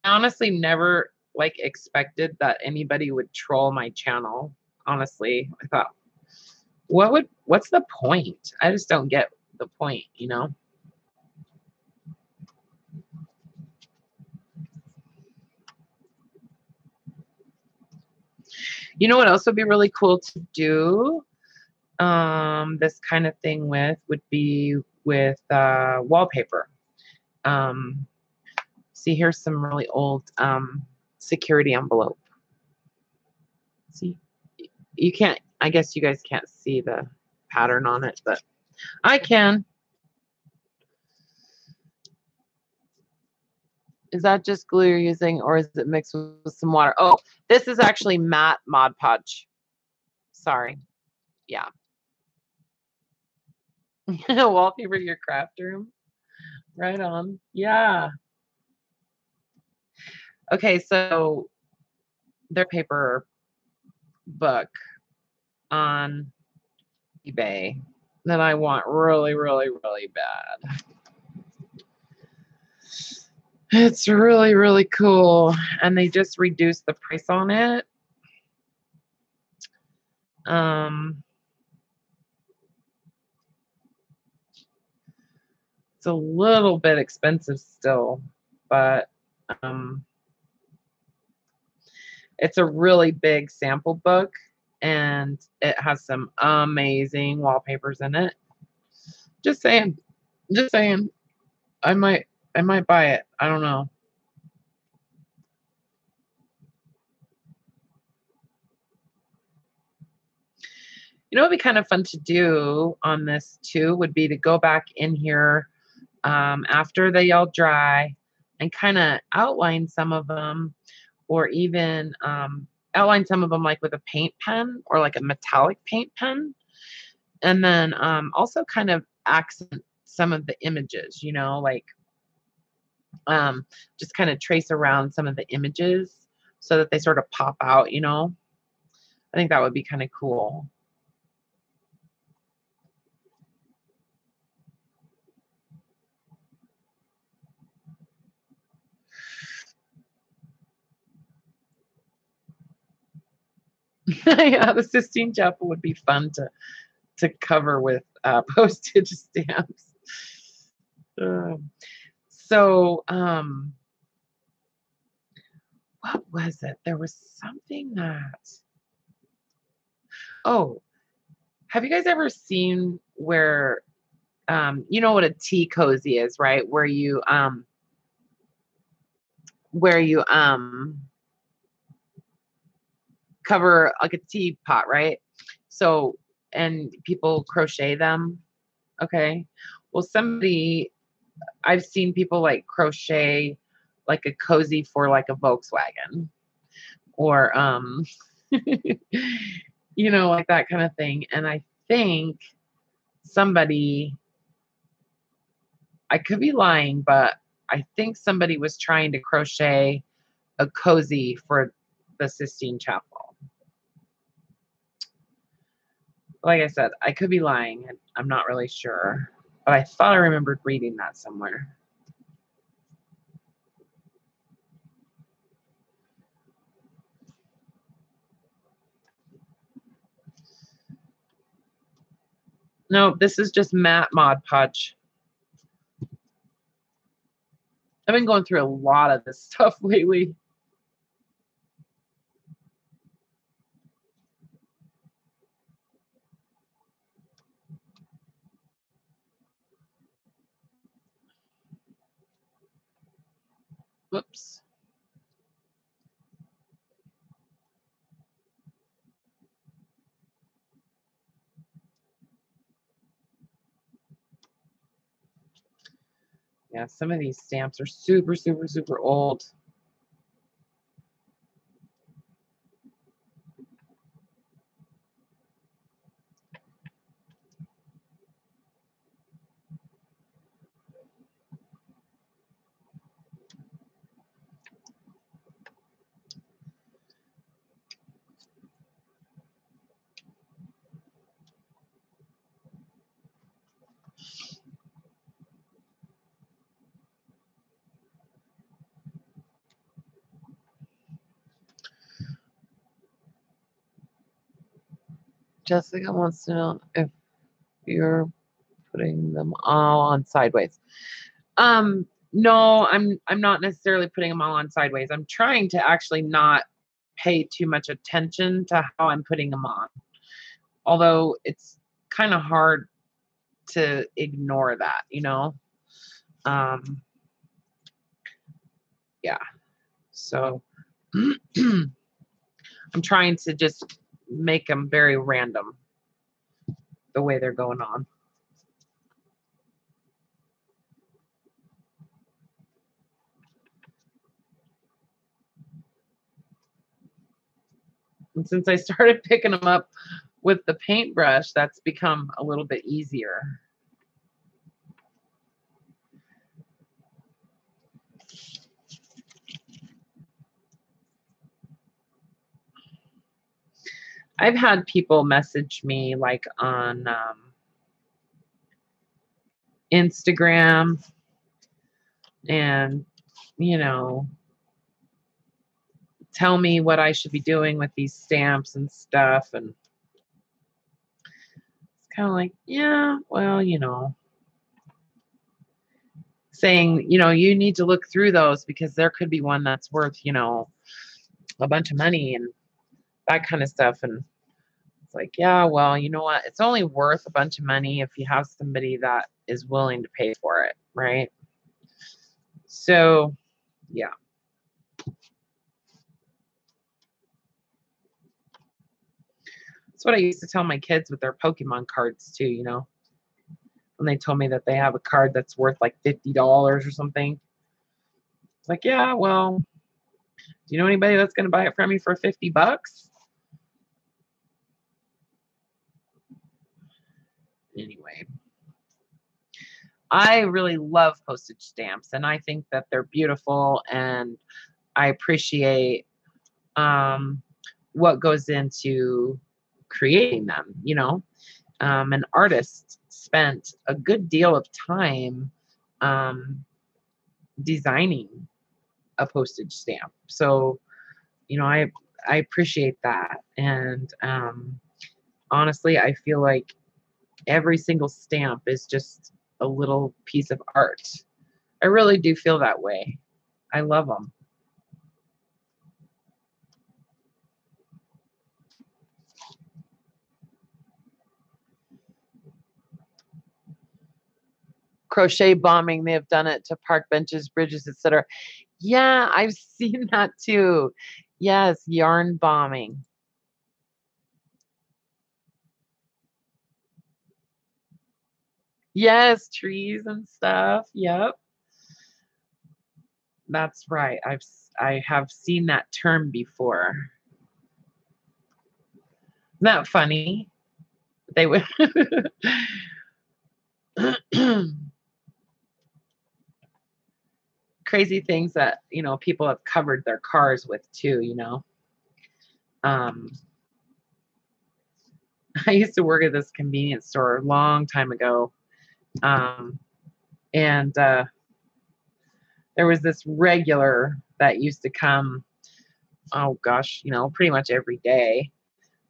I honestly never expected that anybody would troll my channel. Honestly, I thought, what's the point? I just don't get the point, you know? You know what else would be really cool to do? This kind of thing would be with wallpaper. See, here's some really old security envelope. See, you can't, I guess you guys can't see the pattern on it, but I can. Is that just glue you're using, or is it mixed with some water? Oh, this is actually matte Mod Podge. Sorry. Yeah. Wallpaper your craft room. Right on. Yeah. Okay, so their paper book on eBay that I want really, really, really bad. It's really, really cool. And they just reduced the price on it. It's a little bit expensive still, but it's a really big sample book and it has some amazing wallpapers in it. Just saying. Just saying. I might buy it. I don't know. You know what would be kind of fun to do on this too would be to go back in here after they all dry and kind of outline some of them, or even outline some of them like with a paint pen or like a metallic paint pen. And then also kind of accent some of the images, you know, like just kind of trace around some of the images so that they sort of pop out, you know. I think that would be kind of cool. Yeah, the Sistine Chapel would be fun to cover with postage stamps. So, what was it? There was something that, oh, have you guys ever seen where, you know what a tea cozy is, right? Where you cover like a teapot, right? So, and people crochet them. Okay. Well, I've seen people like crochet like a cozy for like a Volkswagen or, you know, like that kind of thing. And I think somebody, I could be lying, but I think somebody was trying to crochet a cozy for the Sistine Chapel. Like I said, I could be lying. I'm not really sure, but I thought I remembered reading that somewhere. No, this is just matte Mod Podge. I've been going through a lot of this stuff lately. Whoops. Yeah, some of these stamps are super, super, super old. Jessica wants to know if you're putting them all on sideways. No, I'm not necessarily putting them all on sideways. I'm trying to actually not pay too much attention to how I'm putting them on. Although it's kind of hard to ignore that, you know? Yeah. So I'm trying to just make them very random the way they're going on. And since I started picking them up with the paintbrush, that's become a little bit easier. I've had people message me like on Instagram and, you know, tell me what I should be doing with these stamps and stuff. And it's kind of like, yeah, well, you know, saying, you know, you need to look through those because there could be one that's worth, you know, a bunch of money and that kind of stuff. And it's like, yeah, well, you know what? It's only worth a bunch of money if you have somebody that is willing to pay for it, right? So, yeah. That's what I used to tell my kids with their Pokemon cards too, you know. And they told me that they have a card that's worth like $50 or something. It's like, yeah, well, do you know anybody that's going to buy it from me for $50? Anyway, I really love postage stamps, and I think that they're beautiful, and I appreciate what goes into creating them. You know, an artist spent a good deal of time designing a postage stamp. So, you know, I appreciate that, and honestly, I feel like every single stamp is just a little piece of art. I really do feel that way. I love them. Crochet bombing, they have done it to park benches, bridges, etc. Yeah, I've seen that too. Yes, yarn bombing. Yes, trees and stuff. Yep. That's right. I have seen that term before. Isn't that funny? They would crazy things that, you know, people have covered their cars with too, you know. Um, I used to work at this convenience store a long time ago. And there was this regular that used to come, oh gosh, you know, pretty much every day.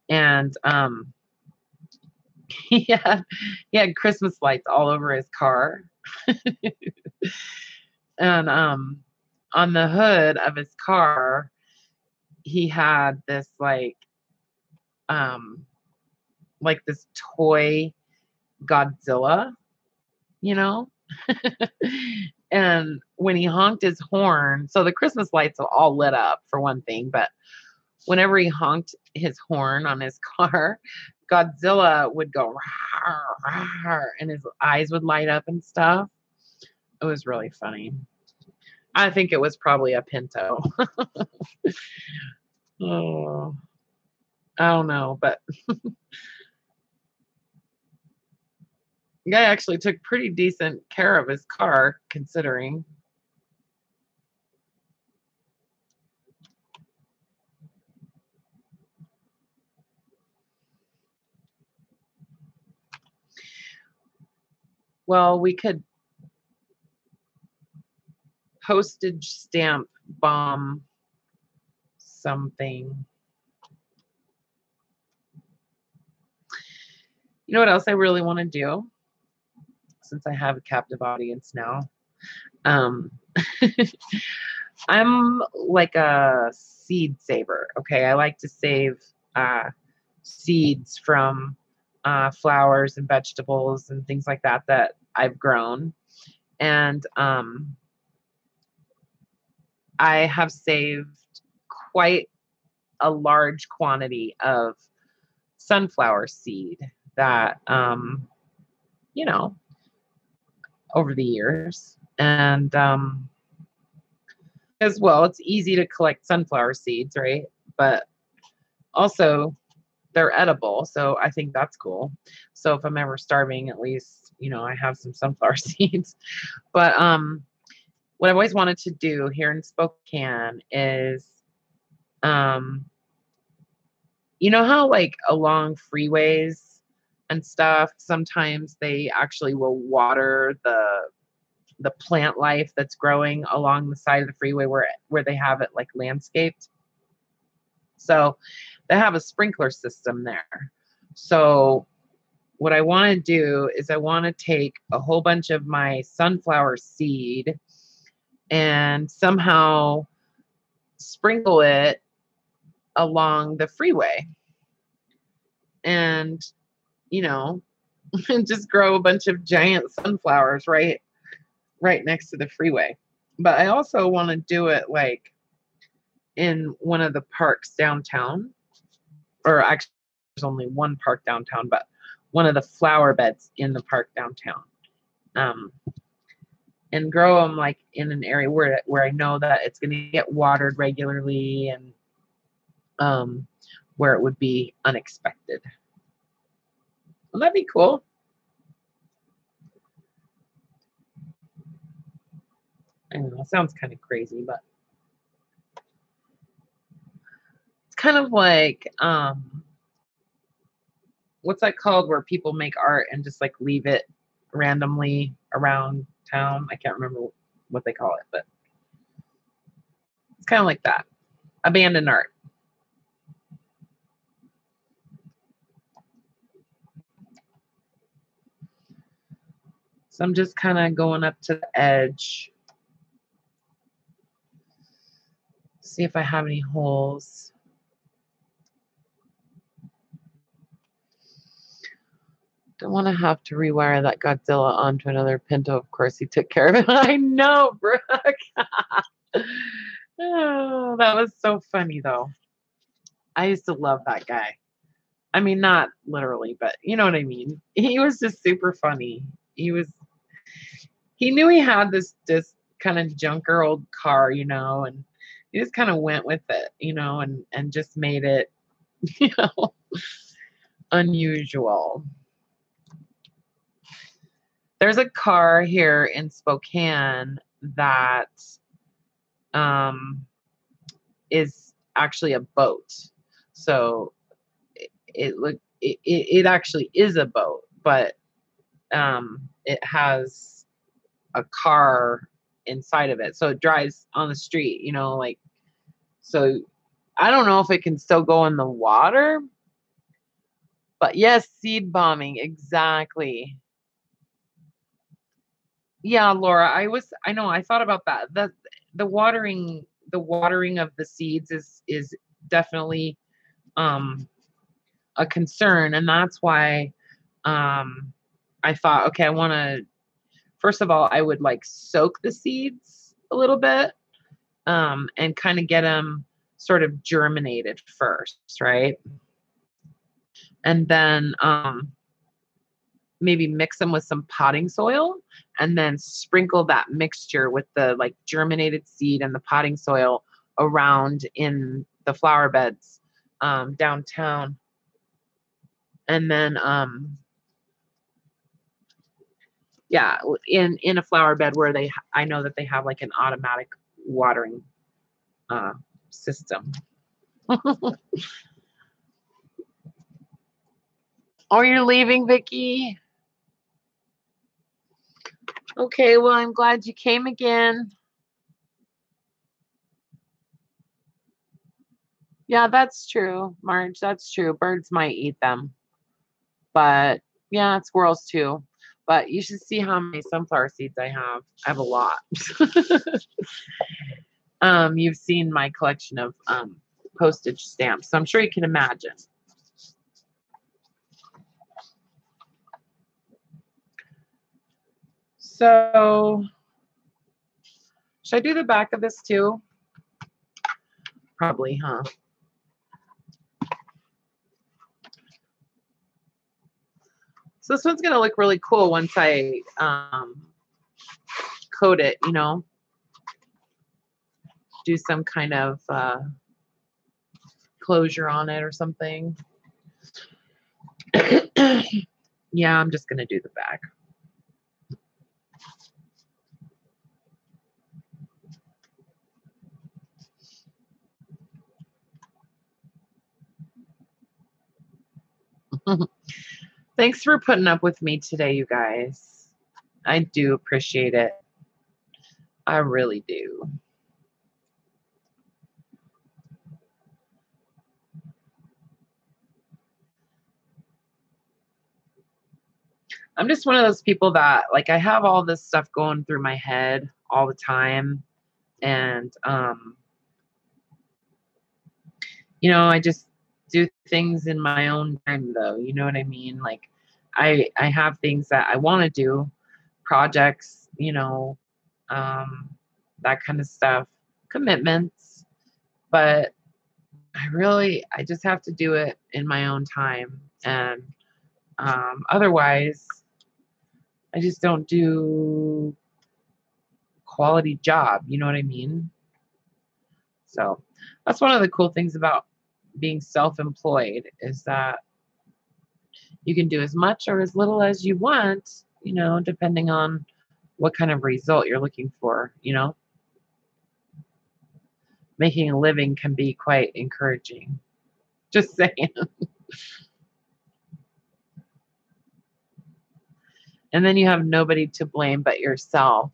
And he had Christmas lights all over his car. And on the hood of his car, he had this um like this toy Godzilla, you know? And when he honked his horn, so the Christmas lights are all lit up for one thing, but whenever he honked his horn on his car, Godzilla would go rawr, rawr, and his eyes would light up and stuff. It was really funny. I think it was probably a Pinto. Oh, I don't know, but the guy actually took pretty decent care of his car, considering. Well, we could postage stamp bomb something. You know what else I really want to do? Since I have a captive audience now. Um, I'm like a seed saver. Okay. I like to save seeds from flowers and vegetables and things like that that I've grown. And I have saved quite a large quantity of sunflower seed that, you know, over the years. And as well, it's easy to collect sunflower seeds, right? But also, they're edible. So I think that's cool. So if I'm ever starving, at least, you know, I have some sunflower seeds. But what I've always wanted to do here in Spokane is, um, you know how like along freeways and stuff, sometimes they actually will water the plant life that's growing along the side of the freeway where they have it like landscaped. So they have a sprinkler system there. So what I want to do is I want to take a whole bunch of my sunflower seed and somehow sprinkle it along the freeway, and you know, just grow a bunch of giant sunflowers right next to the freeway. But I also want to do it like in one of the parks downtown, or actually there's only one park downtown, but one of the flower beds in the park downtown. and grow them like in an area where I know that it's going to get watered regularly, and where it would be unexpected. Well, that'd be cool. I don't know, it sounds kind of crazy, but it's kind of like what's that called, where people make art and just like leave it randomly around town? I can't remember what they call it, but it's kind of like that. Abandoned art. So I'm just kind of going up to the edge. See if I have any holes. Don't want to have to rewire that Godzilla onto another Pinto. Of course, he took care of it. I know, Brooke. Oh, that was so funny, though. I used to love that guy. I mean, not literally, but you know what I mean. He was just super funny. He knew he had this kind of junker old car, and he just kind of went with it, and just made it, unusual. There's a car here in Spokane that is actually a boat. So it actually is a boat, but it has a car inside of it. So it drives on the street, so I don't know if it can still go in the water. But yes, seed bombing, exactly. Yeah, Laura, I know, I thought about that. The watering of the seeds is definitely a concern, and that's why I thought, okay, I want to, first of all, I would like soak the seeds a little bit, and kind of get them sort of germinated first, right? And then maybe mix them with some potting soil, and then sprinkle that mixture with the like germinated seed and the potting soil around in the flower beds downtown. And then yeah, in a flower bed where I know that they have like an automatic watering system. Oh, you're leaving, Vicky? Okay, well, I'm glad you came again. Yeah, that's true, Marge. That's true. Birds might eat them. But yeah, squirrels too. But you should see how many sunflower seeds I have. I have a lot. You've seen my collection of postage stamps, so I'm sure you can imagine. So, should I do the back of this too? Probably, huh? So this one's gonna look really cool once I coat it, do some kind of closure on it or something. Yeah, I'm just gonna do the back. Thanks for putting up with me today, you guys. I do appreciate it. I really do. I'm just one of those people that, like, I have all this stuff going through my head all the time. And, I just do things in my own time, though. You know what I mean? Like, I have things that I want to do, projects, that kind of stuff, commitments. But I just have to do it in my own time. And otherwise, I just don't do quality job. You know what I mean? So that's one of the cool things about being self-employed is that you can do as much or as little as you want, you know, depending on what kind of result you're looking for, you know. Making a living can be quite encouraging. Just saying. And then you have nobody to blame but yourself.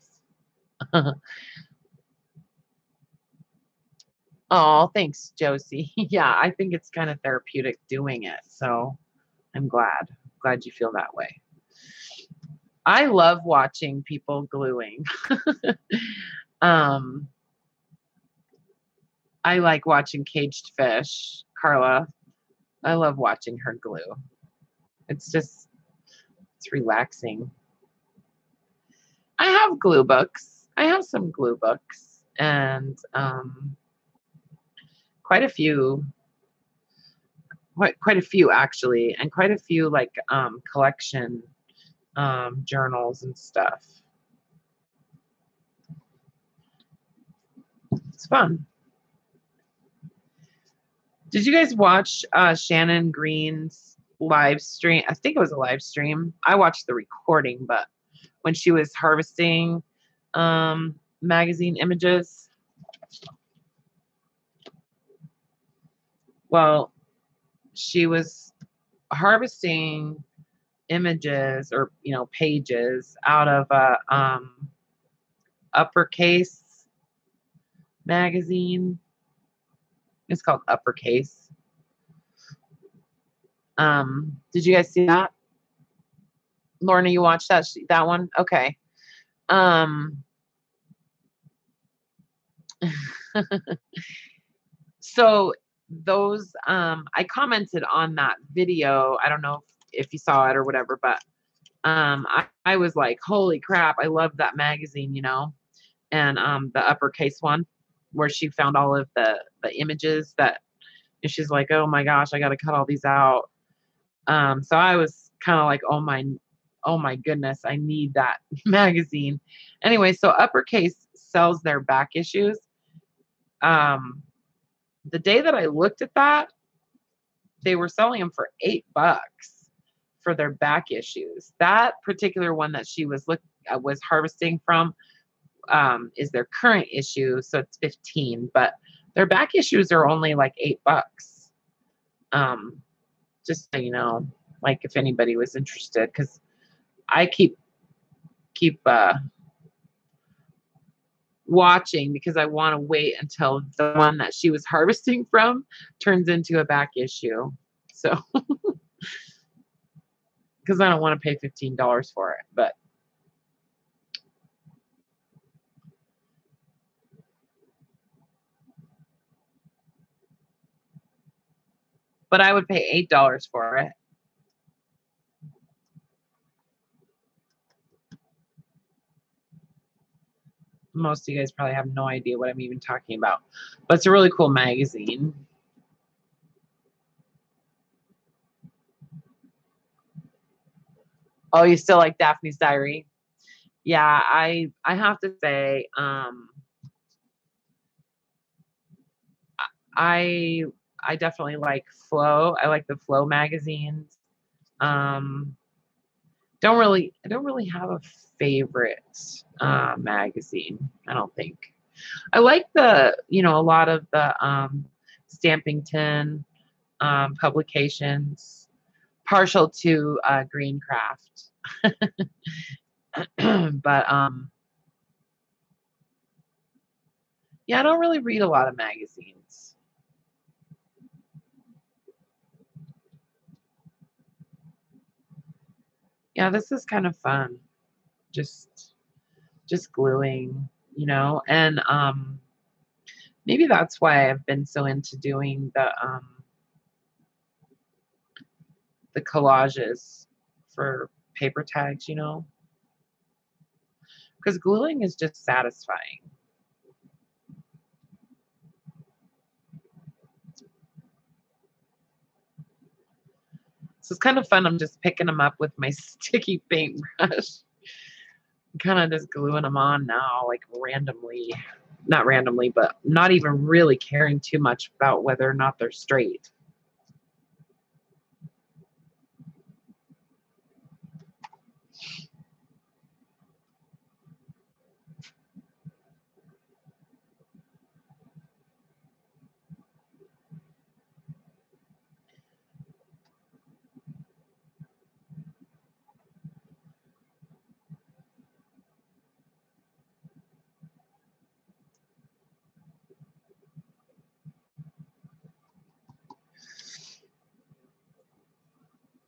Oh, thanks, Josie. Yeah, I think it's kind of therapeutic doing it. So I'm glad you feel that way. I love watching people gluing. um, I like watching caged fish. Carla, I love watching her glue. It's relaxing. I have glue books. I have some glue books and quite a few quite a few actually, and quite a few like collection journals and stuff. It's fun. Did you guys watch Shannon Green's live stream? I think it was a live stream. I watched the recording, but when she was harvesting magazine images, well, she was harvesting images or pages out of a uppercase magazine. It's called Uppercase. Did you guys see that? Lorna, you watched that one? Okay. So those I commented on that video. I don't know if you saw it or whatever, but I was like, holy crap, I love that magazine, and the Uppercase one where she found all of the images that, and she's like, oh my gosh, I got to cut all these out. So I was kind of like, oh my goodness, I need that magazine. Anyway, so Uppercase sells their back issues. The day that I looked at that, they were selling them for $8 for their back issues. That particular one that she was harvesting from is their current issue, so it's 15, but their back issues are only like $8. Just so you know, like if anybody was interested, because I keep watching because I want to wait until the one that she was harvesting from turns into a back issue. So because I don't want to pay $15 for it, but I would pay $8 for it. Most of you guys probably have no idea what I'm even talking about, but it's a really cool magazine. Oh, you still like Daphne's Diary? Yeah, I have to say, I definitely like Flow. I like the Flow magazines. I don't really have a favorite magazine. I don't think. I like a lot of the Stampington publications, partial to Greencraft. But yeah, I don't really read a lot of magazines. Yeah, this is kind of fun. Just gluing, and maybe that's why I've been so into doing the collages for paper tags, because gluing is just satisfying. So it's kind of fun. I'm just picking them up with my sticky paintbrush. kind of just gluing them on now, like randomly. Not randomly, but not even really caring too much about whether or not they're straight.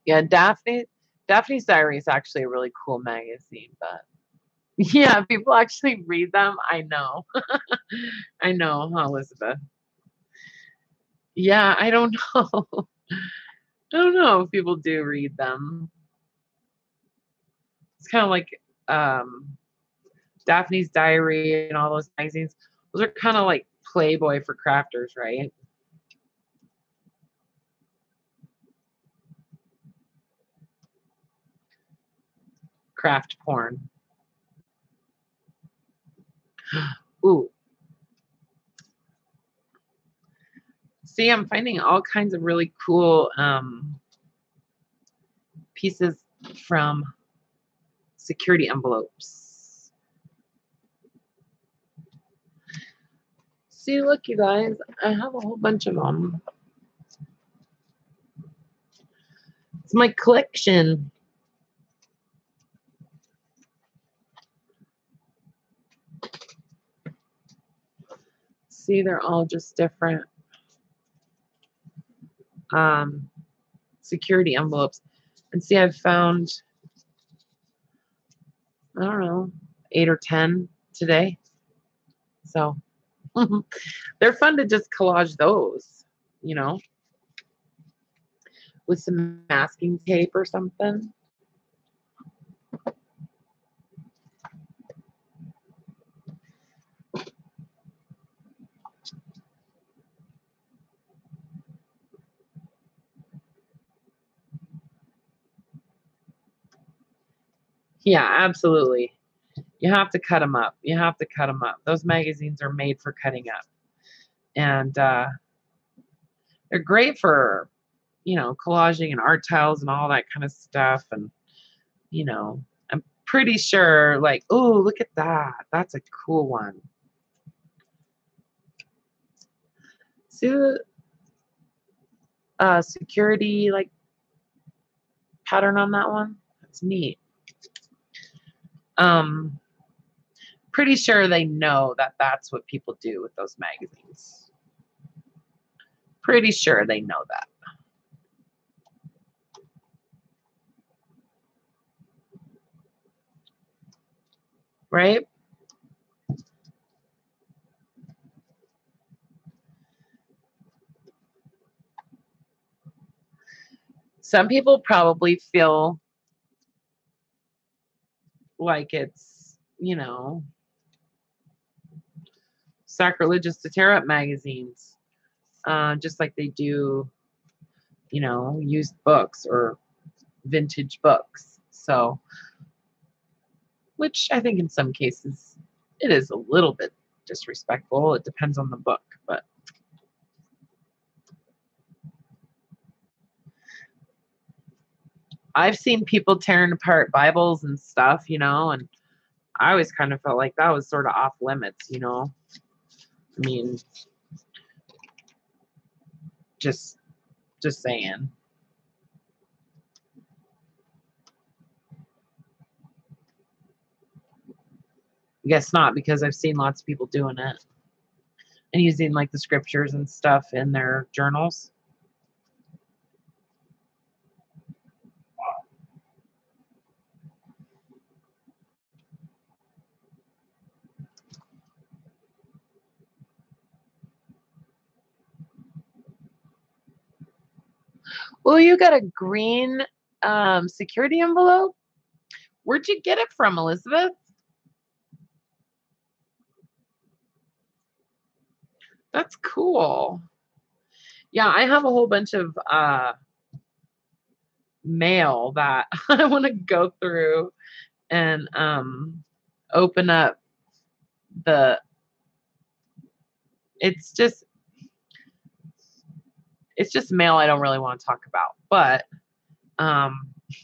Yeah, Daphne's Diary is actually a really cool magazine, but yeah, people actually read them. I know. I know, huh, Elizabeth? Yeah, I don't know. I don't know if people do read them. It's kind of like um, Daphne's Diary and all those magazines. Those are kind of like Playboy for crafters, right? Craft porn. Ooh. See, I'm finding all kinds of really cool pieces from security envelopes. See, look, you guys, I have a whole bunch of them. It's my collection. See, they're all just different security envelopes. And see, I've found, I don't know, 8 or 10 today. So they're fun to just collage those, you know, with some masking tape or something. Yeah, absolutely. You have to cut them up. You have to cut them up. Those magazines are made for cutting up. And they're great for, you know, collaging and art tiles and all that kind of stuff. And, you know, I'm pretty sure, like, oh, look at that. That's a cool one. See the security, like, pattern on that one? That's neat. Pretty sure they know that that's what people do with those magazines. Pretty sure they know that. Right? Some people probably feel like it's, you know, sacrilegious to tear up magazines, just like they do, you know, used books or vintage books. So, which I think in some cases it is a little bit disrespectful. It depends on the book, but I've seen people tearing apart Bibles and stuff, you know, and I always kind of felt like that was sort of off limits, you know. I mean, just saying. I guess not, because I've seen lots of people doing it and using like the scriptures and stuff in their journals. Well, you got a green security envelope? Where'd you get it from, Elizabeth? That's cool. Yeah, I have a whole bunch of mail that I want to go through and open up the, it's just mail I don't really want to talk about, but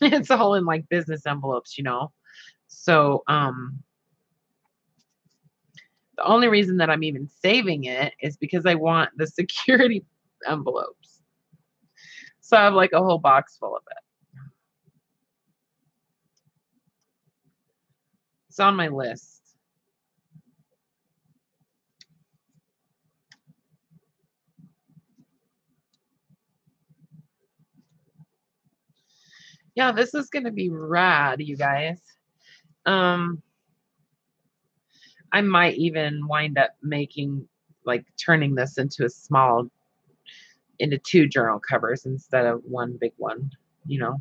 it's all in like business envelopes, you know. So the only reason that I'm even saving it is because I want the security envelopes. So I have like a whole box full of it. It's on my list. Yeah, this is going to be rad, you guys. I might even wind up making, like, turning this into into 2 journal covers instead of one big one, you know.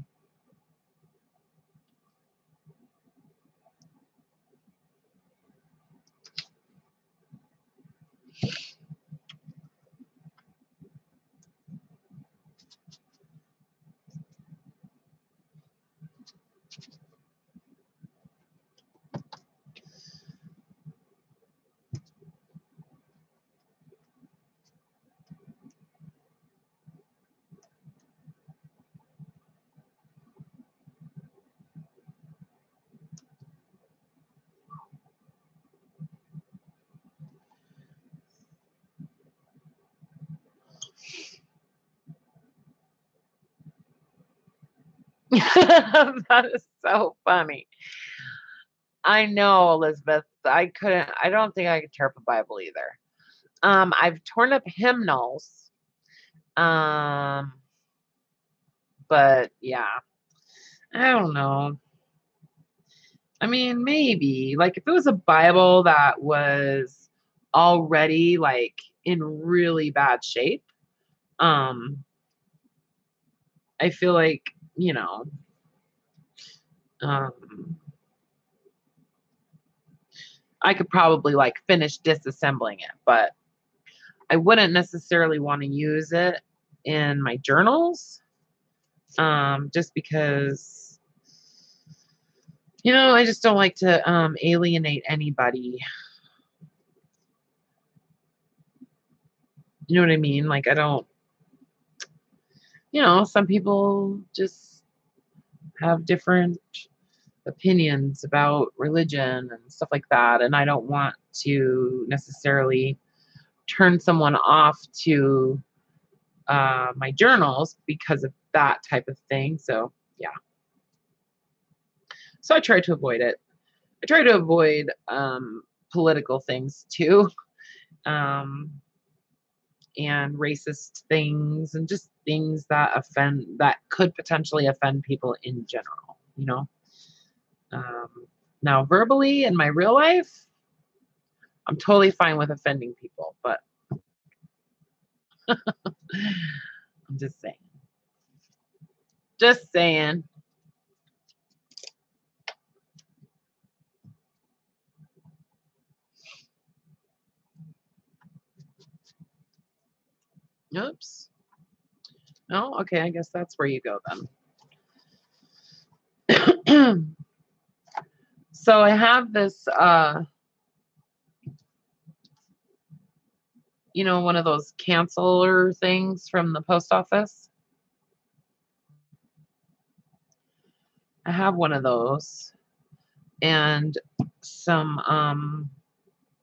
That is so funny. I know, Elizabeth. I don't think I could tear up a Bible either. I've torn up hymnals. But yeah, I don't know. I mean, maybe like if it was a Bible that was already like in really bad shape, I feel like, you know, um, I could probably like finish disassembling it, but I wouldn't necessarily want to use it in my journals, just because, you know, I just don't like to alienate anybody. You know what I mean? Like, I don't, you know, some people just have different opinions about religion and stuff like that. And I don't want to necessarily turn someone off to my journals because of that type of thing. So, yeah. So I try to avoid it. I try to avoid political things too, and racist things, and just things that could potentially offend people in general, you know. Now, verbally in my real life, I'm totally fine with offending people, but I'm just saying. Just saying. Oops. No, okay, I guess that's where you go then. So I have this you know, one of those canceler things from the post office. I have one of those and some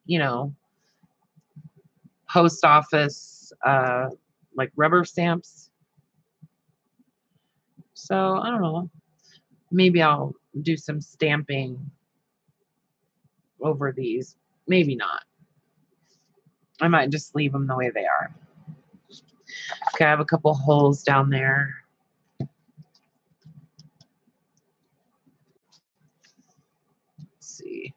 you know, post office like rubber stamps. So I don't know. Maybe I'll do some stamping over these. Maybe not. I might just leave them the way they are. Okay, I have a couple holes down there. Let's see.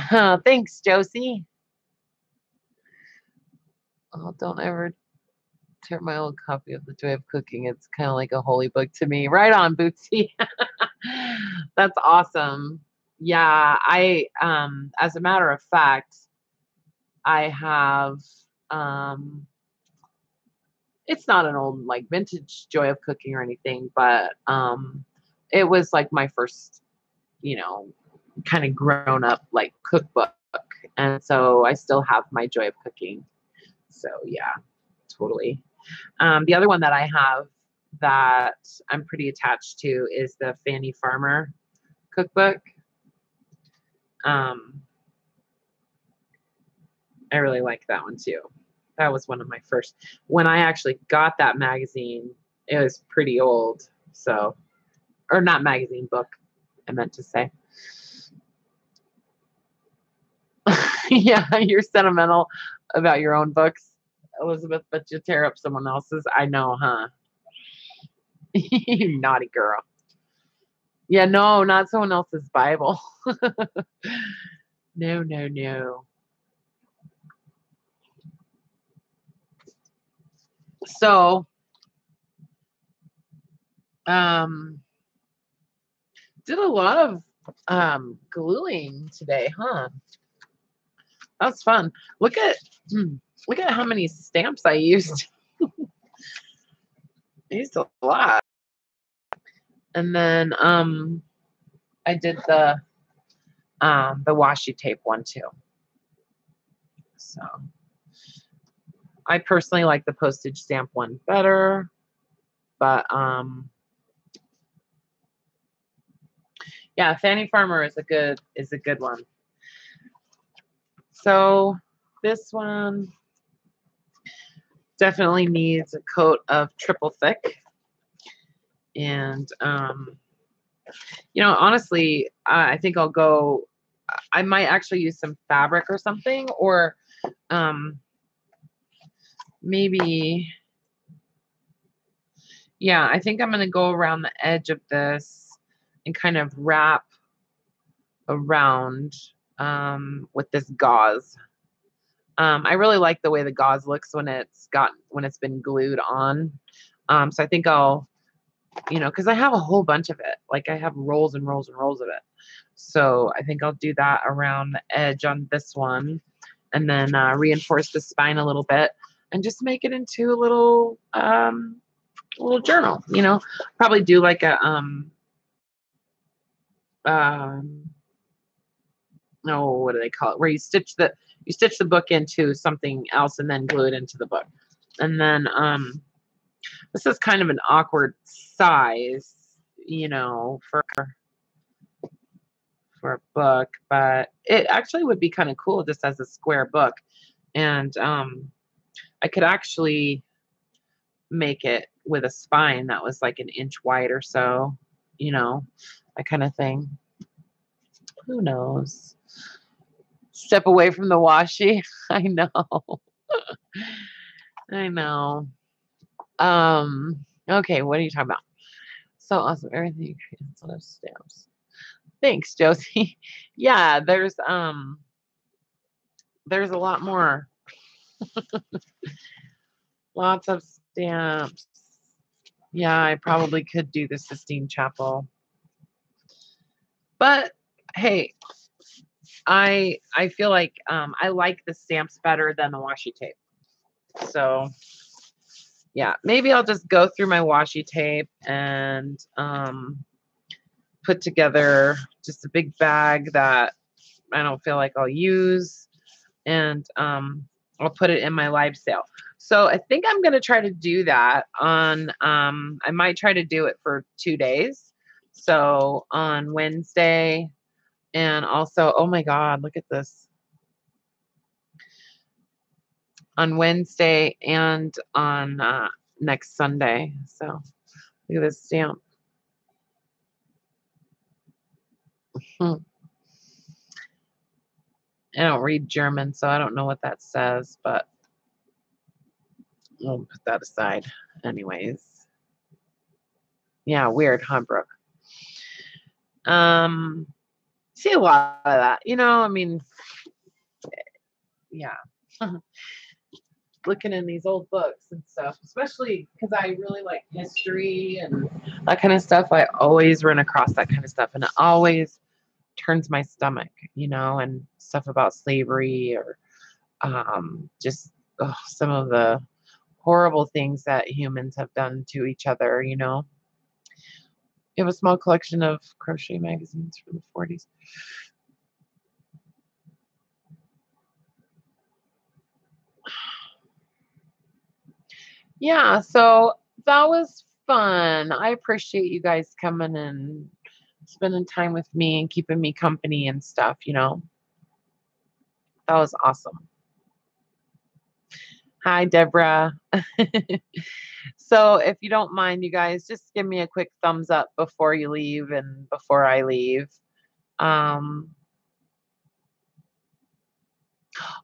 Thanks, Josie. Oh, don't ever tear my old copy of The Joy of Cooking. It's kind of like a holy book to me. Right on, Bootsy. That's awesome. Yeah, as a matter of fact, I have it's not an old like vintage Joy of Cooking or anything, but it was like my first, kind of grown up like cookbook. And so I still have my Joy of Cooking. So yeah, totally. The other one that I have that I'm pretty attached to is the Fanny Farmer cookbook. I really like that one too. That was one of my first. When I actually got that magazine, it was pretty old. So, or not magazine, book, I meant to say. Yeah, you're sentimental about your own books, Elizabeth, but you tear up someone else's. I know, huh? You naughty girl. Yeah, no, not someone else's Bible. No, no, no. So, um, did a lot of gluing today, huh? That's fun. Look at how many stamps I used. I used a lot. And then I did the washi tape one too. So I personally like the postage stamp one better, but yeah, Fanny Farmer is a good one. So this one definitely needs a coat of triple thick. And honestly, I think I might actually use some fabric or something, or maybe, yeah, I think I'm going to go around the edge of this and kind of wrap around with this gauze. I really like the way the gauze looks when it's been glued on. So I think I'll, because I have a whole bunch of it. Like I have rolls and rolls and rolls of it. So I think I'll do that around the edge on this one, and then reinforce the spine a little bit, and just make it into a little journal. Probably do like a no, what do they call it? Where you stitch the book into something else and then glue it into the book. And then this is kind of an awkward size, for a book, but it actually would be kind of cool just as a square book. And I could actually make it with a spine that was like an inch wide or so, that kind of thing. Who knows? Step away from the washi. I know. I know. Okay, what are you talking about? So awesome. Everything you create is on those stamps. Thanks, Josie. Yeah, there's a lot more. Lots of stamps. Yeah, I probably could do the Sistine Chapel. But hey, I feel like I like the stamps better than the washi tape. So yeah, maybe I'll just go through my washi tape and put together just a big bag that I don't feel like I'll use, and I'll put it in my live sale. So I think I'm going to try to do that on, I might try to do it for 2 days. So on Wednesday, and also, oh my God, look at this. On Wednesday and on next Sunday. So look at this stamp. I don't read German, so I don't know what that says, but we'll put that aside. Anyways. Yeah, weird, huh, Brooke? see a lot of that, you know, I mean, yeah. Looking in these old books and stuff, especially because I really like history and that kind of stuff. I always run across that kind of stuff, and it always turns my stomach, you know, and stuff about slavery or just some of the horrible things that humans have done to each other, you know. You have a small collection of crochet magazines from the 40s. Yeah, so that was fun. I appreciate you guys coming and spending time with me and keeping me company and stuff, you know. That was awesome. Hi, Deborah. So, if you don't mind, you guys, just give me a quick thumbs up before you leave and before I leave. Um,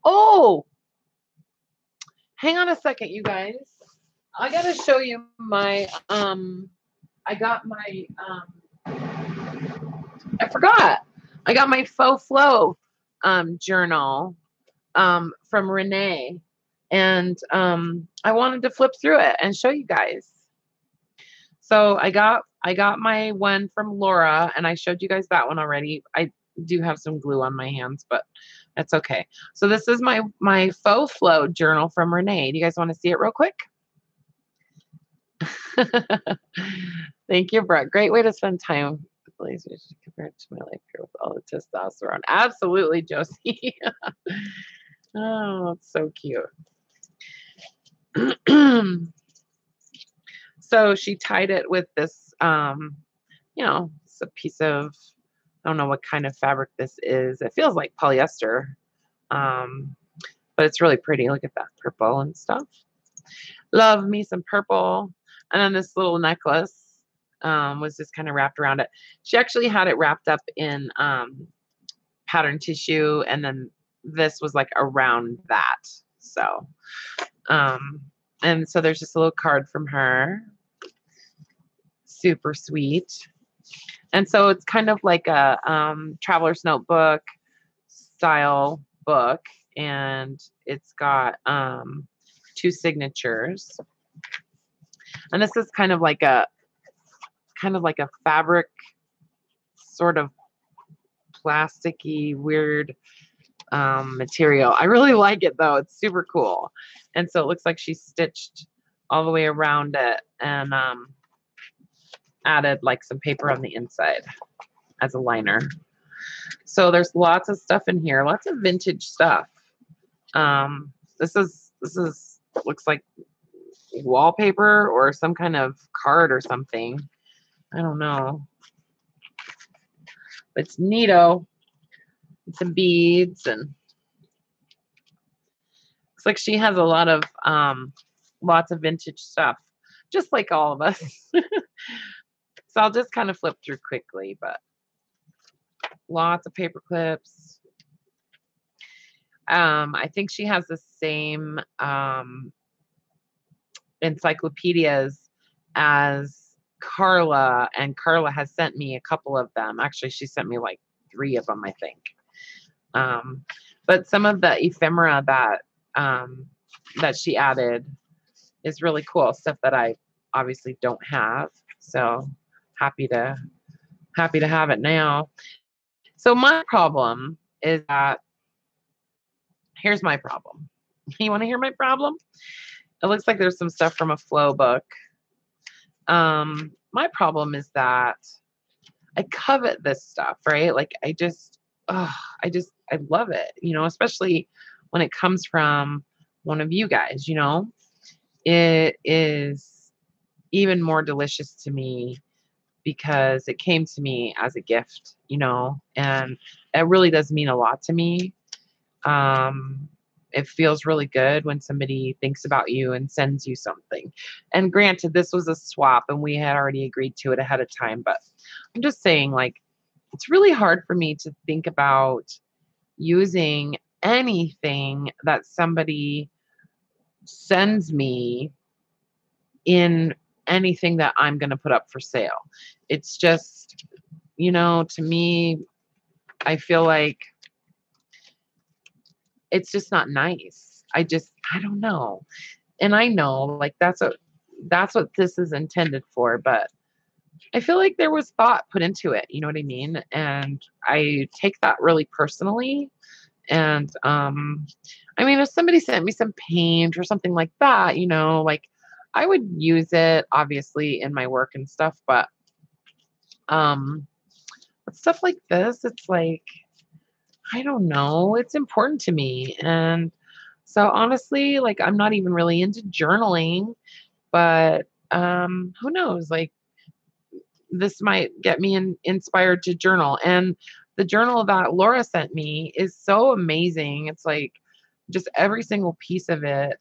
oh, hang on a second, you guys. I gotta show you my I got my I forgot. I got my faux flow journal from Renee. And I wanted to flip through it and show you guys. So I got my one from Laura, and I showed you guys that one already. I do have some glue on my hands, but that's okay. So this is my faux flow journal from Renee. Do you guys want to see it real quick? Thank you, Brett. Great way to spend time with lasers compared to my life here with all the testosterone. Absolutely, Josie. Oh, it's so cute. So she tied it with this, you know, it's a piece of, I don't know what kind of fabric this is. It feels like polyester, um, but it's really pretty. Look at that purple and stuff. Love me some purple. And then this little necklace was just kind of wrapped around it. She actually had it wrapped up in pattern tissue, and then this was like around that. So, and so there's just a little card from her. Super sweet. And so it's kind of like a traveler's notebook style book, and it's got 2 signatures. And this is kind of like a fabric, sort of plasticky, weird material. I really like it though. It's super cool. And so it looks like she stitched all the way around it and added like some paper on the inside as a liner. So there's lots of stuff in here, lots of vintage stuff. This is looks like wallpaper or some kind of card or something. I don't know. It's neato. It's some beads, and looks like she has a lot of lots of vintage stuff, just like all of us. So I'll just kind of flip through quickly, but lots of paper clips. I think she has the same encyclopedias as Carla, and Carla has sent me a couple of them. Actually, she sent me like 3 of them, I think. But some of the ephemera that she added is really cool, stuff that I obviously don't have. So happy to have it now. So my problem is that, here's my problem. You want to hear my problem? It looks like there's some stuff from a flow book. My problem is that I covet this stuff, right? Like I love it, you know, especially when it comes from one of you guys, you know. It is even more delicious to me because it came to me as a gift, you know, and it really does mean a lot to me. It feels really good when somebody thinks about you and sends you something. And granted, this was a swap and we had already agreed to it ahead of time, but I'm just saying, like, it's really hard for me to think about using anything that somebody sends me in anything that I'm going to put up for sale. It's just, you know, to me, I feel like it's just not nice. I don't know. And I know like that's what this is intended for, but I feel like there was thought put into it, you know what I mean? And I take that really personally. And I mean, if somebody sent me some paint or something like that, like I would use it obviously in my work and stuff, um but stuff like this, it's like I don't know, it's important to me. And so honestly, like I'm not even really into journaling, but who knows? Like this might get me inspired to journal. And the journal that Laura sent me is so amazing. It's like just every single piece of it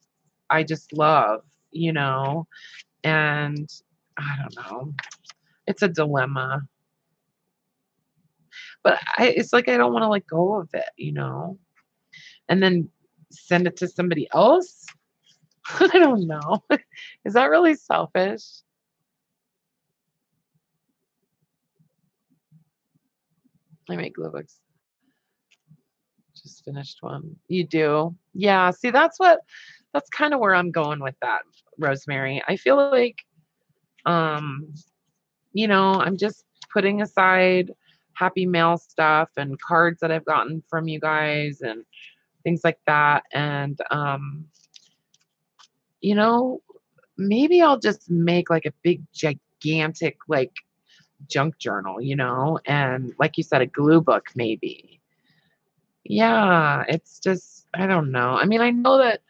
I just love, and I don't know. It's a dilemma. But it's like I don't want to let go of it, and then send it to somebody else. I don't know. Is that really selfish? I make glue books. Just finished one. You do? Yeah. See, that's kind of where I'm going with that, Rosemary. I feel like, um, I'm just putting aside happy mail stuff and cards that I've gotten from you guys and things like that. And, you know, maybe I'll just make like a big, gigantic, like junk journal, and like you said, a glue book, maybe. Yeah, it's just I don't know. I mean, I know that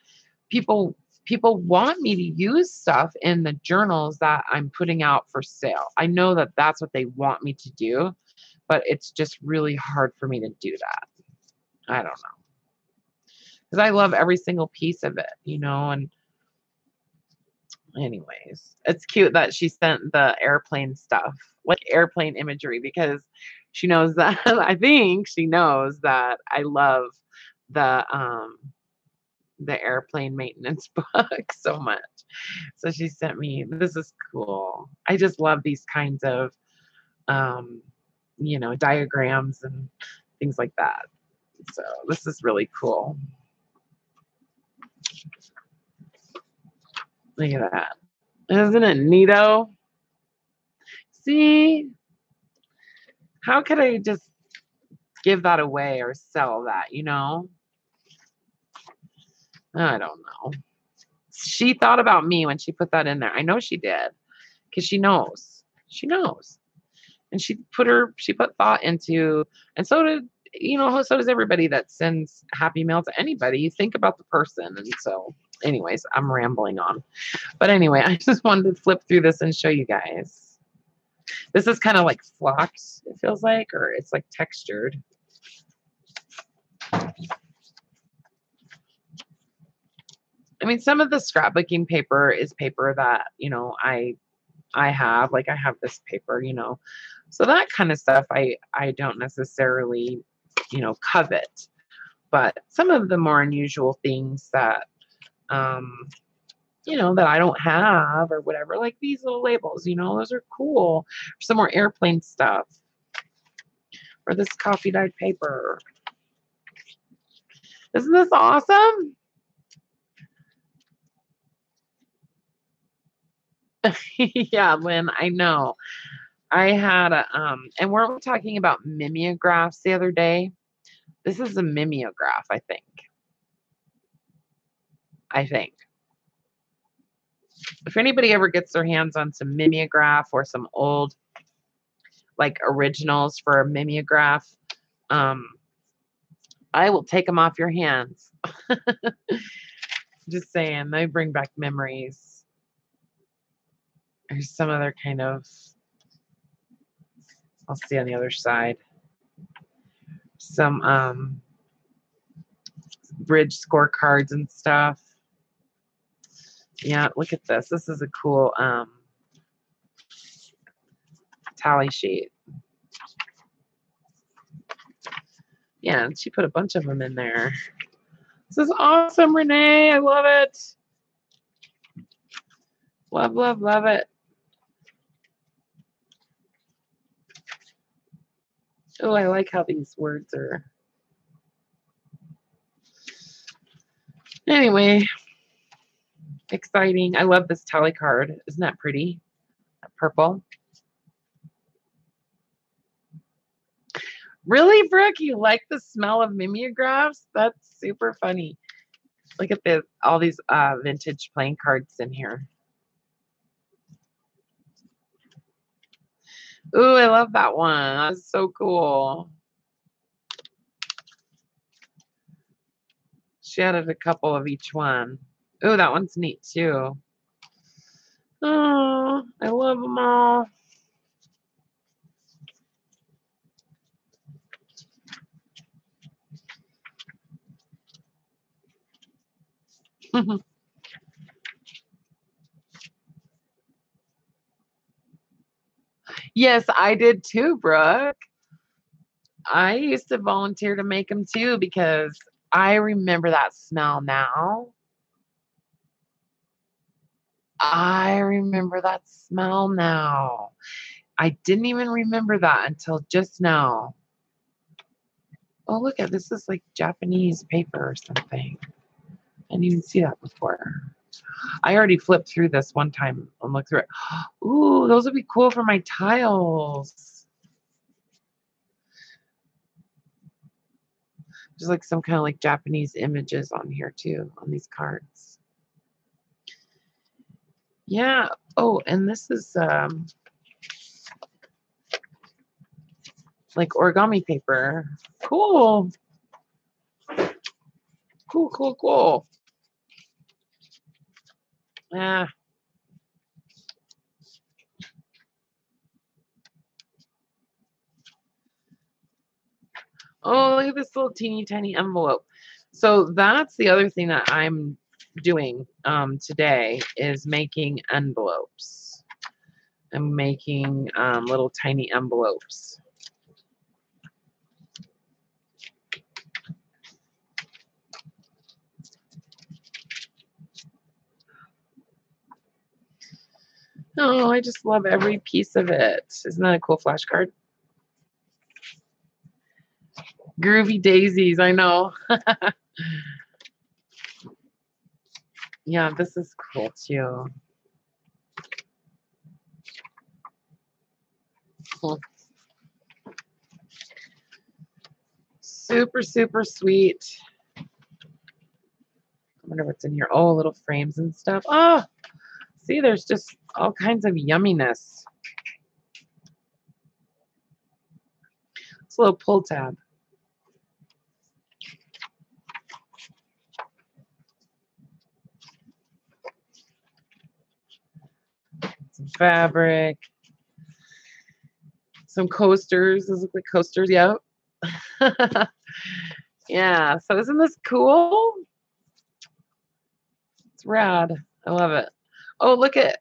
people people want me to use stuff in the journals that I'm putting out for sale. I know that that's what they want me to do, but it's just really hard for me to do that. I don't know. Cuz I love every single piece of it, and anyways, it's cute that she sent the airplane stuff, like airplane imagery because she knows that I think she knows that I love the airplane maintenance book so much. So she sent me, this is cool. I just love these kinds of, um, diagrams and things like that. So this is really cool. Look at that. Isn't it neato? See, how could I just give that away or sell that? I don't know. She thought about me when she put that in there. I know she did because she knows. She knows. And she put thought into, and so did so does everybody that sends happy mail to anybody. You think about the person. And so anyways, I'm rambling on, but anyway, I just wanted to flip through this and show you guys. This is kind of like flocked, it feels like, or it's like textured. I mean, some of the scrapbooking paper is paper that I have, like I have this paper, so that kind of stuff I don't necessarily covet. But some of the more unusual things that that I don't have or whatever, like these little labels, those are cool. Some more airplane stuff, or this coffee dyed paper. Isn't this awesome? Yeah, Lynn, I know. I had a and weren't we talking about mimeographs the other day? This is a mimeograph, I think. I think. If anybody ever gets their hands on some mimeograph or some old like originals for a mimeograph, um, I will take them off your hands. Just saying, they bring back memories. There's some other kind of, I'll see on the other side, some bridge scorecards and stuff. Yeah, look at this. This is a cool tally sheet. Yeah, she put a bunch of them in there. This is awesome, Renee. I love it. Love, love, love it. Oh, I like how these words are. Anyway, exciting. I love this tally card. Isn't that pretty? Purple. Really, Brooke? You like the smell of mimeographs? That's super funny. Look at all these vintage playing cards in here. Ooh, I love that one. That's so cool. She added a couple of each one. Ooh, that one's neat too. Oh, I love them all. Yes, I did too, Brooke. I used to volunteer to make them too because I remember that smell now. I remember that smell now. I didn't even remember that until just now. Oh, look at this is like Japanese paper or something. I didn't even see that before. I already flipped through this one time and looked through it. Ooh, those would be cool for my tiles. There's like some kind of like Japanese images on here too, on these cards. Yeah. Oh, and this is like origami paper. Cool. Cool, cool, cool. Yeah. Oh, look at this little teeny tiny envelope. So that's the other thing that I'm doing today is making envelopes. I'm making little tiny envelopes. Oh, I just love every piece of it. Isn't that a cool flashcard? Groovy daisies, I know. Yeah, this is cool too. Super, super sweet. I wonder what's in here. Oh, little frames and stuff. Oh, see, there's just all kinds of yumminess. It's a little pull tab. Some fabric. Some coasters. Those look like coasters. Yep. Yeah. So isn't this cool? It's rad. I love it. Oh, look at.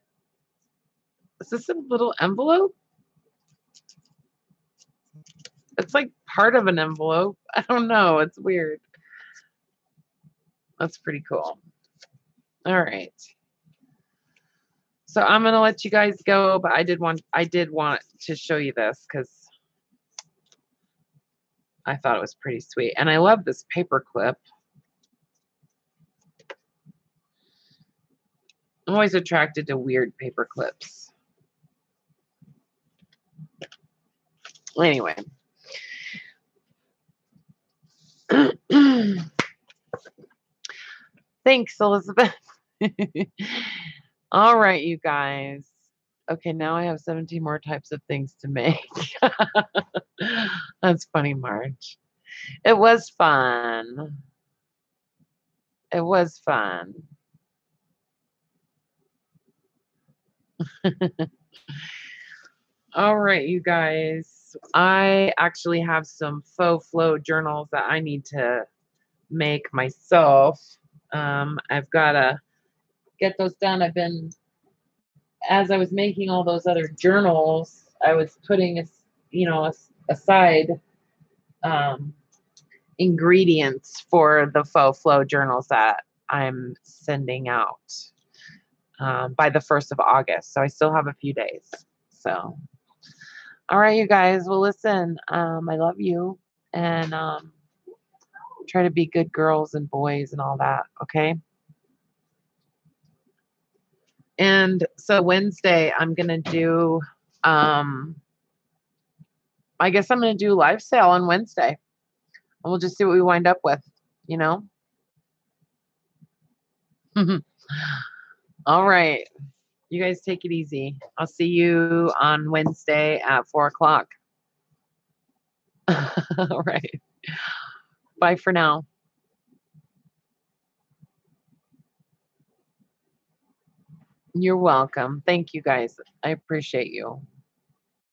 Is this a little envelope? It's like part of an envelope. I don't know. It's weird. That's pretty cool. All right. So I'm gonna let you guys go, but I did want to show you this because I thought it was pretty sweet. And I love this paper clip. I'm always attracted to weird paper clips. Anyway. Thanks, Elizabeth. All right, you guys. Okay, now I have 17 more types of things to make. That's funny, Marge. It was fun. It was fun. All right, you guys. I actually have some faux flow journals that I need to make myself. I've got to get those done. As I was making all those other journals, I was putting, aside ingredients for the faux flow journals that I'm sending out by the 1st of August. So I still have a few days. So All right, you guys. Well, listen, I love you and try to be good girls and boys and all that. Okay. And so Wednesday, I'm going to do, um, I guess I'm going to do live sale on Wednesday. And we'll just see what we wind up with, you know? All right. You guys take it easy. I'll see you on Wednesday at 4 o'clock. All right. Bye for now. You're welcome. Thank you guys. I appreciate you.